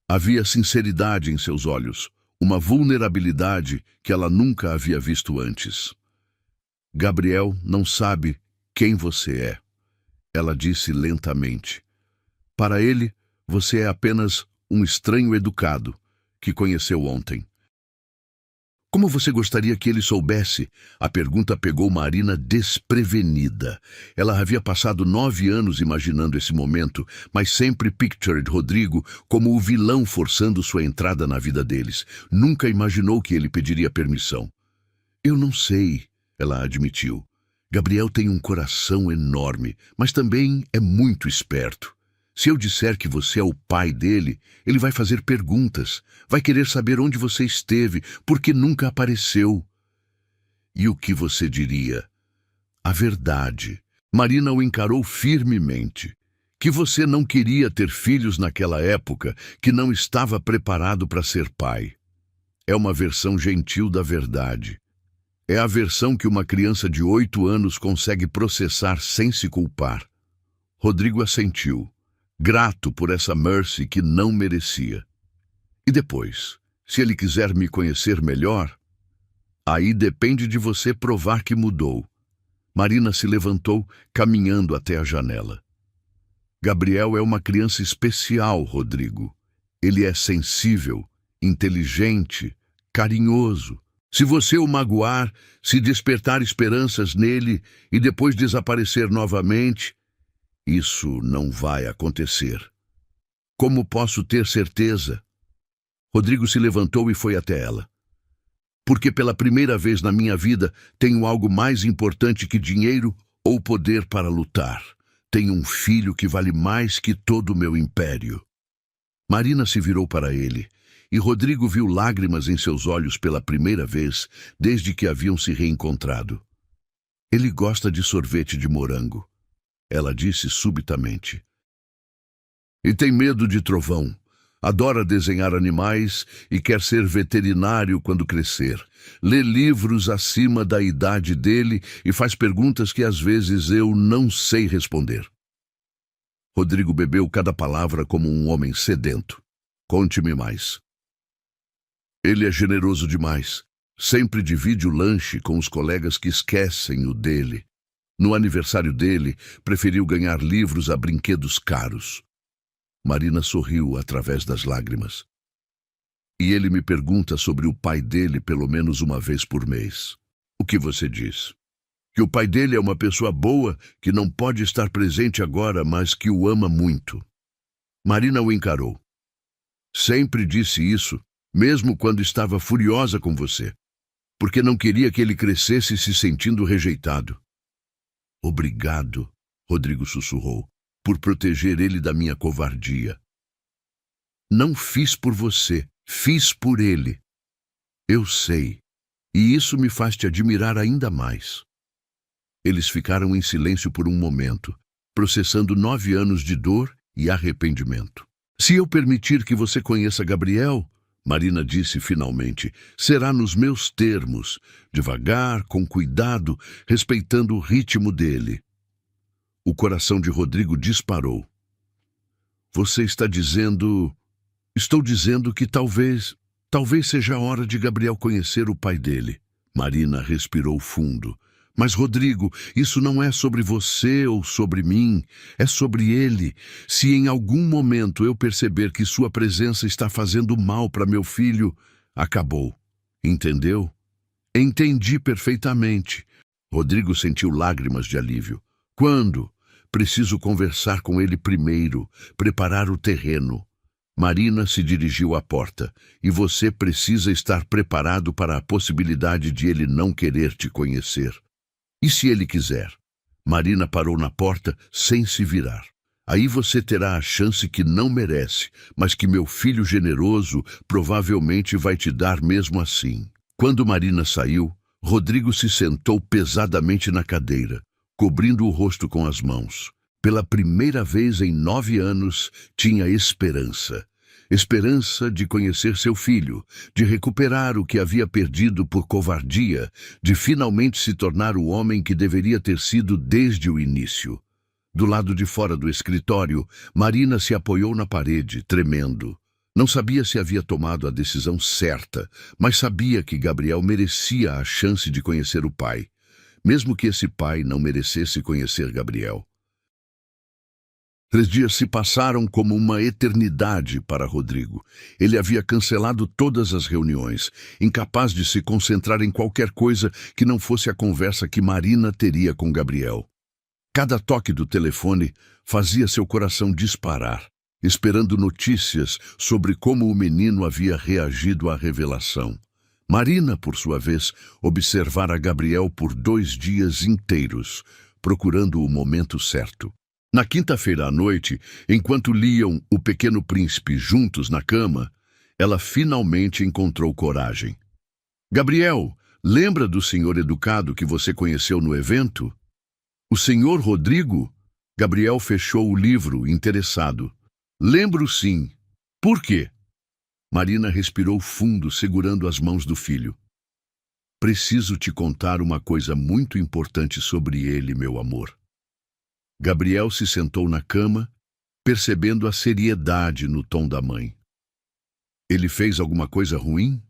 Havia sinceridade em seus olhos, uma vulnerabilidade que ela nunca havia visto antes. Gabriel não sabe quem você é, ela disse lentamente. Para ele, você é apenas um estranho educado que conheceu ontem. Como você gostaria que ele soubesse? A pergunta pegou Marina desprevenida. Ela havia passado 9 anos imaginando esse momento, mas sempre pictured Rodrigo como o vilão forçando sua entrada na vida deles. Nunca imaginou que ele pediria permissão. Eu não sei, ela admitiu. Gabriel tem um coração enorme, mas também é muito esperto. Se eu disser que você é o pai dele, ele vai fazer perguntas, vai querer saber onde você esteve, porque nunca apareceu. E o que você diria? A verdade. Marina o encarou firmemente. Que você não queria ter filhos naquela época, que não estava preparado para ser pai. É uma versão gentil da verdade. É a versão que uma criança de 8 anos consegue processar sem se culpar. Rodrigo assentiu. Grato por essa mercy que não merecia. E depois, se ele quiser me conhecer melhor, aí depende de você provar que mudou. Marina se levantou, caminhando até a janela. Gabriel é uma criança especial, Rodrigo. Ele é sensível, inteligente, carinhoso. Se você o magoar, se despertar esperanças nele e depois desaparecer novamente, isso não vai acontecer. Como posso ter certeza? Rodrigo se levantou e foi até ela. Porque pela primeira vez na minha vida tenho algo mais importante que dinheiro ou poder para lutar. Tenho um filho que vale mais que todo o meu império. Marina se virou para ele, e Rodrigo viu lágrimas em seus olhos pela primeira vez desde que haviam se reencontrado. Ele gosta de sorvete de morango. Ela disse subitamente. E tem medo de trovão. Adora desenhar animais e quer ser veterinário quando crescer. Lê livros acima da idade dele e faz perguntas que às vezes eu não sei responder. Rodrigo bebeu cada palavra como um homem sedento. Conte-me mais. Ele é generoso demais. Sempre divide o lanche com os colegas que esquecem o dele. No aniversário dele, preferiu ganhar livros a brinquedos caros. Marina sorriu através das lágrimas. E ele me pergunta sobre o pai dele pelo menos uma vez por mês. O que você diz? Que o pai dele é uma pessoa boa, que não pode estar presente agora, mas que o ama muito. Marina o encarou. Sempre disse isso, mesmo quando estava furiosa com você, porque não queria que ele crescesse se sentindo rejeitado. Obrigado, Rodrigo sussurrou, por proteger ele da minha covardia. Não fiz por você, fiz por ele. Eu sei, e isso me faz te admirar ainda mais. Eles ficaram em silêncio por um momento, processando 9 anos de dor e arrependimento. Se eu permitir que você conheça Gabriel, Marina disse finalmente, será nos meus termos, devagar, com cuidado, respeitando o ritmo dele. O coração de Rodrigo disparou. Você está dizendo... Estou dizendo que talvez seja a hora de Gabriel conhecer o pai dele. Marina respirou fundo. Mas, Rodrigo, isso não é sobre você ou sobre mim, é sobre ele. Se em algum momento eu perceber que sua presença está fazendo mal para meu filho, acabou. Entendeu? Entendi perfeitamente. Rodrigo sentiu lágrimas de alívio. Quando? Preciso conversar com ele primeiro, preparar o terreno. Marina se dirigiu à porta. E você precisa estar preparado para a possibilidade de ele não querer te conhecer. E se ele quiser? Marina parou na porta sem se virar. Aí você terá a chance que não merece, mas que meu filho generoso provavelmente vai te dar mesmo assim. Quando Marina saiu, Rodrigo se sentou pesadamente na cadeira, cobrindo o rosto com as mãos. Pela primeira vez em 9 anos, tinha esperança. Esperança de conhecer seu filho, de recuperar o que havia perdido por covardia, de finalmente se tornar o homem que deveria ter sido desde o início. Do lado de fora do escritório, Marina se apoiou na parede, tremendo. Não sabia se havia tomado a decisão certa, mas sabia que Gabriel merecia a chance de conhecer o pai, mesmo que esse pai não merecesse conhecer Gabriel. 3 dias se passaram como uma eternidade para Rodrigo. Ele havia cancelado todas as reuniões, incapaz de se concentrar em qualquer coisa que não fosse a conversa que Marina teria com Gabriel. Cada toque do telefone fazia seu coração disparar, esperando notícias sobre como o menino havia reagido à revelação. Marina, por sua vez, observara Gabriel por 2 dias inteiros, procurando o momento certo. Na quinta-feira à noite, enquanto liam O Pequeno Príncipe juntos na cama, ela finalmente encontrou coragem. Gabriel, lembra do senhor educado que você conheceu no evento? O senhor Rodrigo? Gabriel fechou o livro, interessado. Lembro sim. Por quê? Marina respirou fundo, segurando as mãos do filho. Preciso te contar uma coisa muito importante sobre ele, meu amor. Gabriel se sentou na cama, percebendo a seriedade no tom da mãe. Ele fez alguma coisa ruim?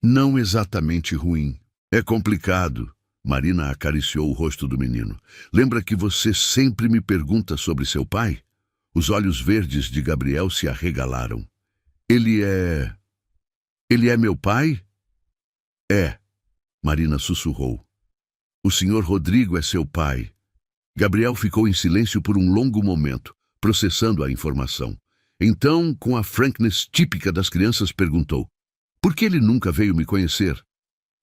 Não exatamente ruim. É complicado. Marina acariciou o rosto do menino. Lembra que você sempre me pergunta sobre seu pai? Os olhos verdes de Gabriel se arregalaram. Ele é meu pai? É, Marina sussurrou. O senhor Rodrigo é seu pai. Gabriel ficou em silêncio por um longo momento, processando a informação. Então, com a frankness típica das crianças, perguntou: por que ele nunca veio me conhecer?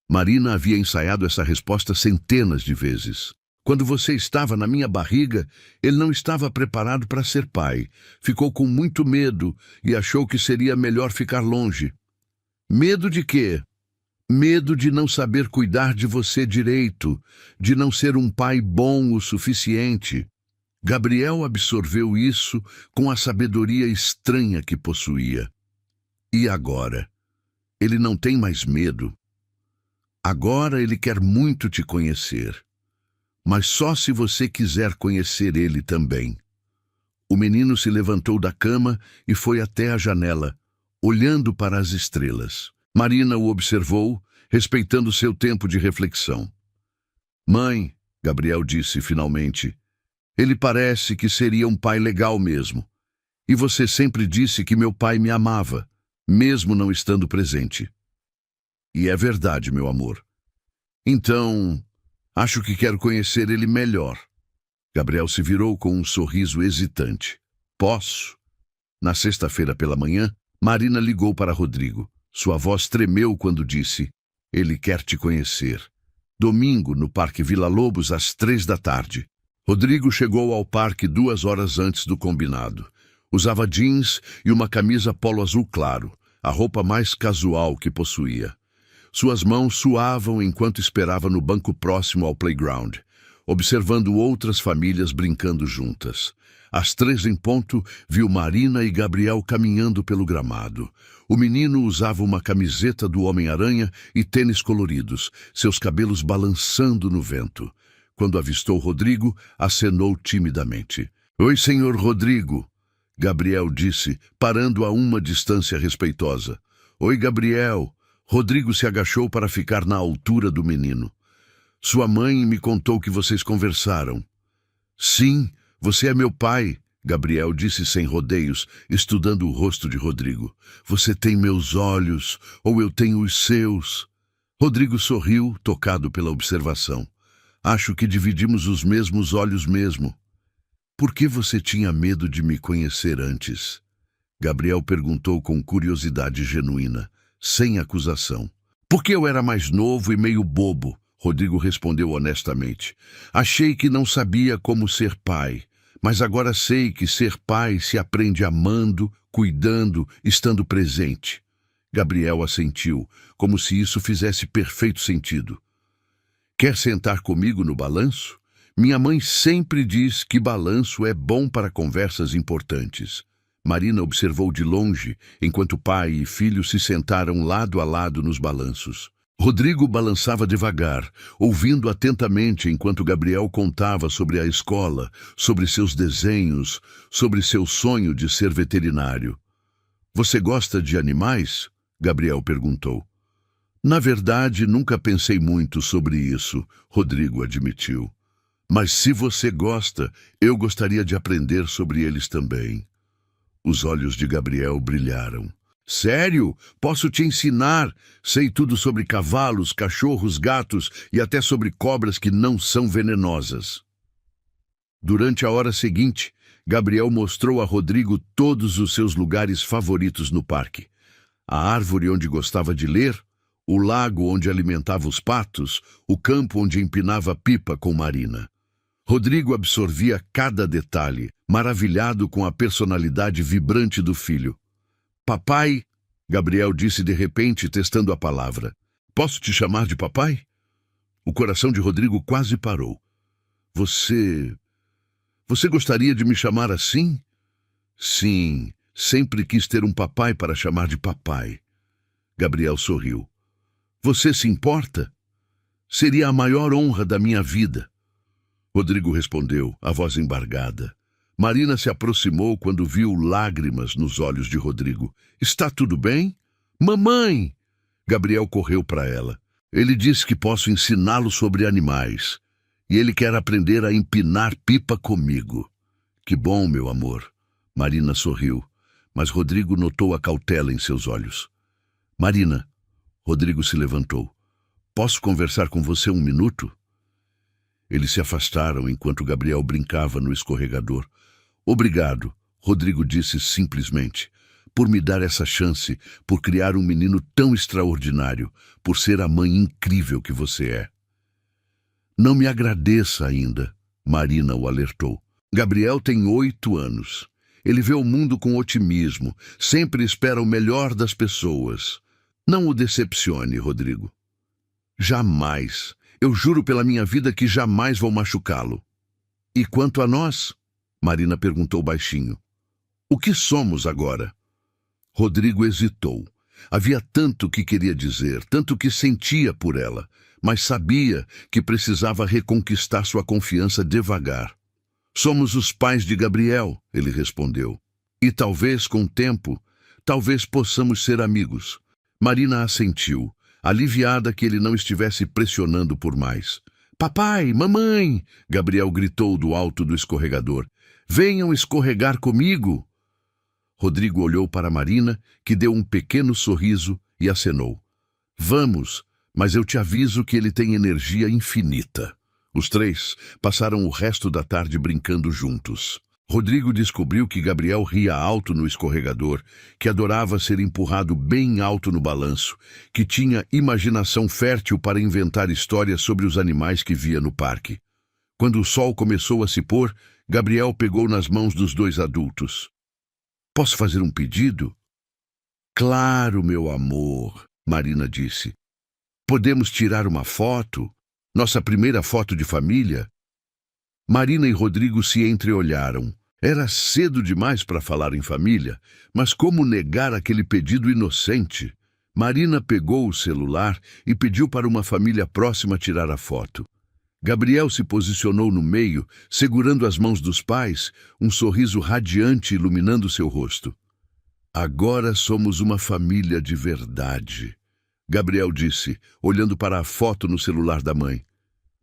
Marina havia ensaiado essa resposta centenas de vezes. Quando você estava na minha barriga, ele não estava preparado para ser pai. Ficou com muito medo e achou que seria melhor ficar longe. Medo de quê? Medo de não saber cuidar de você direito, de não ser um pai bom o suficiente. Gabriel absorveu isso com a sabedoria estranha que possuía. E agora? Ele não tem mais medo. Agora ele quer muito te conhecer. Mas só se você quiser conhecer ele também. O menino se levantou da cama e foi até a janela, olhando para as estrelas. Marina o observou, respeitando seu tempo de reflexão. Mãe, Gabriel disse finalmente, ele parece que seria um pai legal mesmo. E você sempre disse que meu pai me amava, mesmo não estando presente. E é verdade, meu amor. Então, acho que quero conhecer ele melhor. Gabriel se virou com um sorriso hesitante. Posso? Na sexta-feira pela manhã, Marina ligou para Rodrigo. Sua voz tremeu quando disse: ele quer te conhecer. Domingo, no Parque Villa-Lobos, às 3 da tarde. Rodrigo chegou ao parque 2 horas antes do combinado. Usava jeans e uma camisa polo azul claro, a roupa mais casual que possuía. Suas mãos suavam enquanto esperava no banco próximo ao playground, observando outras famílias brincando juntas. Às 3 em ponto, viu Marina e Gabriel caminhando pelo gramado. O menino usava uma camiseta do Homem-Aranha e tênis coloridos, seus cabelos balançando no vento. Quando avistou Rodrigo, acenou timidamente. Oi, senhor Rodrigo, Gabriel disse, parando a uma distância respeitosa. Oi, Gabriel. Rodrigo se agachou para ficar na altura do menino. Sua mãe me contou que vocês conversaram. Sim, você é meu pai, Gabriel disse sem rodeios, estudando o rosto de Rodrigo. Você tem meus olhos, ou eu tenho os seus. Rodrigo sorriu, tocado pela observação. Acho que dividimos os mesmos olhos mesmo. Por que você tinha medo de me conhecer antes? Gabriel perguntou com curiosidade genuína, sem acusação. Porque eu era mais novo e meio bobo, Rodrigo respondeu honestamente. Achei que não sabia como ser pai, mas agora sei que ser pai se aprende amando, cuidando, estando presente. Gabriel assentiu, como se isso fizesse perfeito sentido. Quer sentar comigo no balanço? Minha mãe sempre diz que balanço é bom para conversas importantes. Marina observou de longe, enquanto pai e filho se sentaram lado a lado nos balanços. Rodrigo balançava devagar, ouvindo atentamente enquanto Gabriel contava sobre a escola, sobre seus desenhos, sobre seu sonho de ser veterinário. Você gosta de animais? Gabriel perguntou. Na verdade, nunca pensei muito sobre isso, Rodrigo admitiu. Mas se você gosta, eu gostaria de aprender sobre eles também. Os olhos de Gabriel brilharam. Sério? Posso te ensinar? Sei tudo sobre cavalos, cachorros, gatos e até sobre cobras que não são venenosas. Durante a hora seguinte, Gabriel mostrou a Rodrigo todos os seus lugares favoritos no parque. A árvore onde gostava de ler, o lago onde alimentava os patos, o campo onde empinava pipa com Marina. Rodrigo absorvia cada detalhe, maravilhado com a personalidade vibrante do filho. Papai, Gabriel disse de repente, testando a palavra. Posso te chamar de papai? O coração de Rodrigo quase parou. Você gostaria de me chamar assim? Sim, sempre quis ter um papai para chamar de papai. Gabriel sorriu. Você se importa? Seria a maior honra da minha vida. Rodrigo respondeu, a voz embargada. Marina se aproximou quando viu lágrimas nos olhos de Rodrigo. Está tudo bem? Mamãe! Gabriel correu para ela. Ele disse que posso ensiná-lo sobre animais. E ele quer aprender a empinar pipa comigo. Que bom, meu amor. Marina sorriu, mas Rodrigo notou a cautela em seus olhos. Marina, Rodrigo se levantou. Posso conversar com você um minuto? Eles se afastaram enquanto Gabriel brincava no escorregador. Obrigado, Rodrigo disse simplesmente, por me dar essa chance, por criar um menino tão extraordinário, por ser a mãe incrível que você é. Não me agradeça ainda, Marina o alertou. Gabriel tem 8 anos. Ele vê o mundo com otimismo, sempre espera o melhor das pessoas. Não o decepcione, Rodrigo. Jamais. Eu juro pela minha vida que jamais vou machucá-lo. E quanto a nós? Marina perguntou baixinho. O que somos agora? Rodrigo hesitou. Havia tanto que queria dizer, tanto que sentia por ela, mas sabia que precisava reconquistar sua confiança devagar. Somos os pais de Gabriel, ele respondeu. E talvez, com o tempo, talvez possamos ser amigos. Marina assentiu, aliviada que ele não estivesse pressionando por mais. Papai, mamãe! Gabriel gritou do alto do escorregador. Venham escorregar comigo! Rodrigo olhou para Marina, que deu um pequeno sorriso e acenou. Vamos, mas eu te aviso que ele tem energia infinita. Os 3 passaram o resto da tarde brincando juntos. Rodrigo descobriu que Gabriel ria alto no escorregador, que adorava ser empurrado bem alto no balanço, que tinha imaginação fértil para inventar histórias sobre os animais que via no parque. Quando o sol começou a se pôr, Gabriel pegou nas mãos dos 2 adultos. Posso fazer um pedido? Claro, meu amor, Marina disse. Podemos tirar uma foto? Nossa primeira foto de família? Marina e Rodrigo se entreolharam. Era cedo demais para falar em família, mas como negar aquele pedido inocente? Marina pegou o celular e pediu para uma família próxima tirar a foto. Gabriel se posicionou no meio, segurando as mãos dos pais, um sorriso radiante iluminando seu rosto. Agora somos uma família de verdade, Gabriel disse, olhando para a foto no celular da mãe.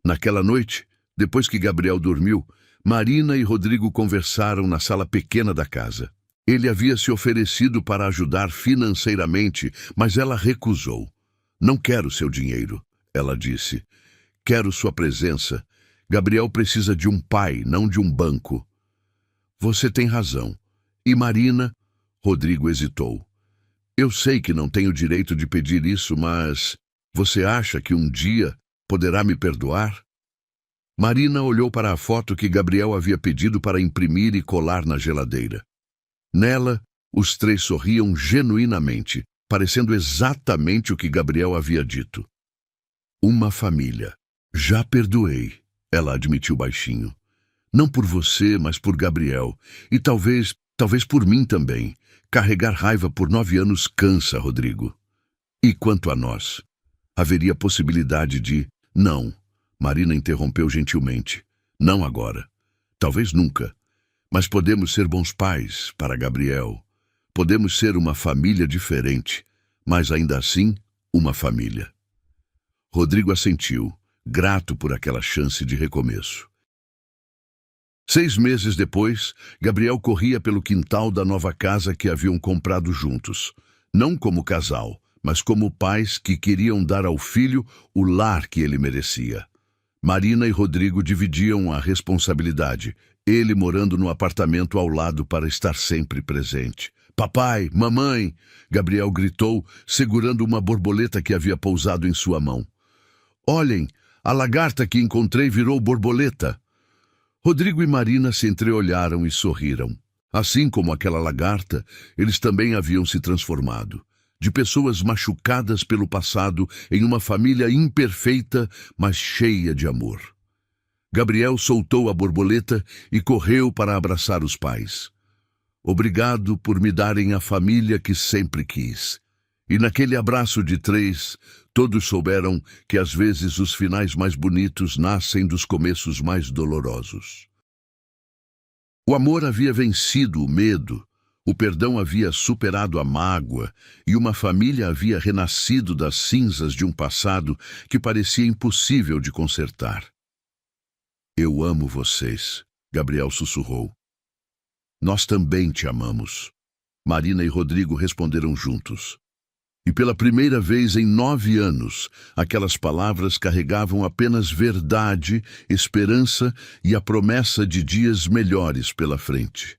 Naquela noite, depois que Gabriel dormiu, Marina e Rodrigo conversaram na sala pequena da casa. Ele havia se oferecido para ajudar financeiramente, mas ela recusou. Não quero seu dinheiro, ela disse. Quero sua presença, Gabriel precisa de um pai, não de um banco. Você tem razão. E Marina? Rodrigo hesitou. Eu sei que não tenho direito de pedir isso, mas você acha que um dia poderá me perdoar? Marina olhou para a foto que Gabriel havia pedido para imprimir e colar na geladeira. Nela, os três sorriam genuinamente, parecendo exatamente o que Gabriel havia dito. Uma família. Já perdoei, ela admitiu baixinho. Não por você, mas por Gabriel. E talvez por mim também. Carregar raiva por 9 anos cansa, Rodrigo. E quanto a nós? Haveria possibilidade de... Não, Marina interrompeu gentilmente. Não agora. Talvez nunca. Mas podemos ser bons pais para Gabriel. Podemos ser uma família diferente, mas ainda assim, uma família. Rodrigo assentiu, grato por aquela chance de recomeço. 6 meses depois, Gabriel corria pelo quintal da nova casa que haviam comprado juntos. Não como casal, mas como pais que queriam dar ao filho o lar que ele merecia. Marina e Rodrigo dividiam a responsabilidade, ele morando no apartamento ao lado para estar sempre presente. Papai, mamãe! Gabriel gritou, segurando uma borboleta que havia pousado em sua mão. Olhem, a lagarta que encontrei virou borboleta. Rodrigo e Marina se entreolharam e sorriram. Assim como aquela lagarta, eles também haviam se transformado. De pessoas machucadas pelo passado em uma família imperfeita, mas cheia de amor. Gabriel soltou a borboleta e correu para abraçar os pais. Obrigado por me darem a família que sempre quis. E naquele abraço de 3, todos souberam que às vezes os finais mais bonitos nascem dos começos mais dolorosos. O amor havia vencido o medo, o perdão havia superado a mágoa e uma família havia renascido das cinzas de um passado que parecia impossível de consertar. Eu amo vocês, Gabriel sussurrou. Nós também te amamos. Marina e Rodrigo responderam juntos. E pela primeira vez em 9 anos, aquelas palavras carregavam apenas verdade, esperança e a promessa de dias melhores pela frente.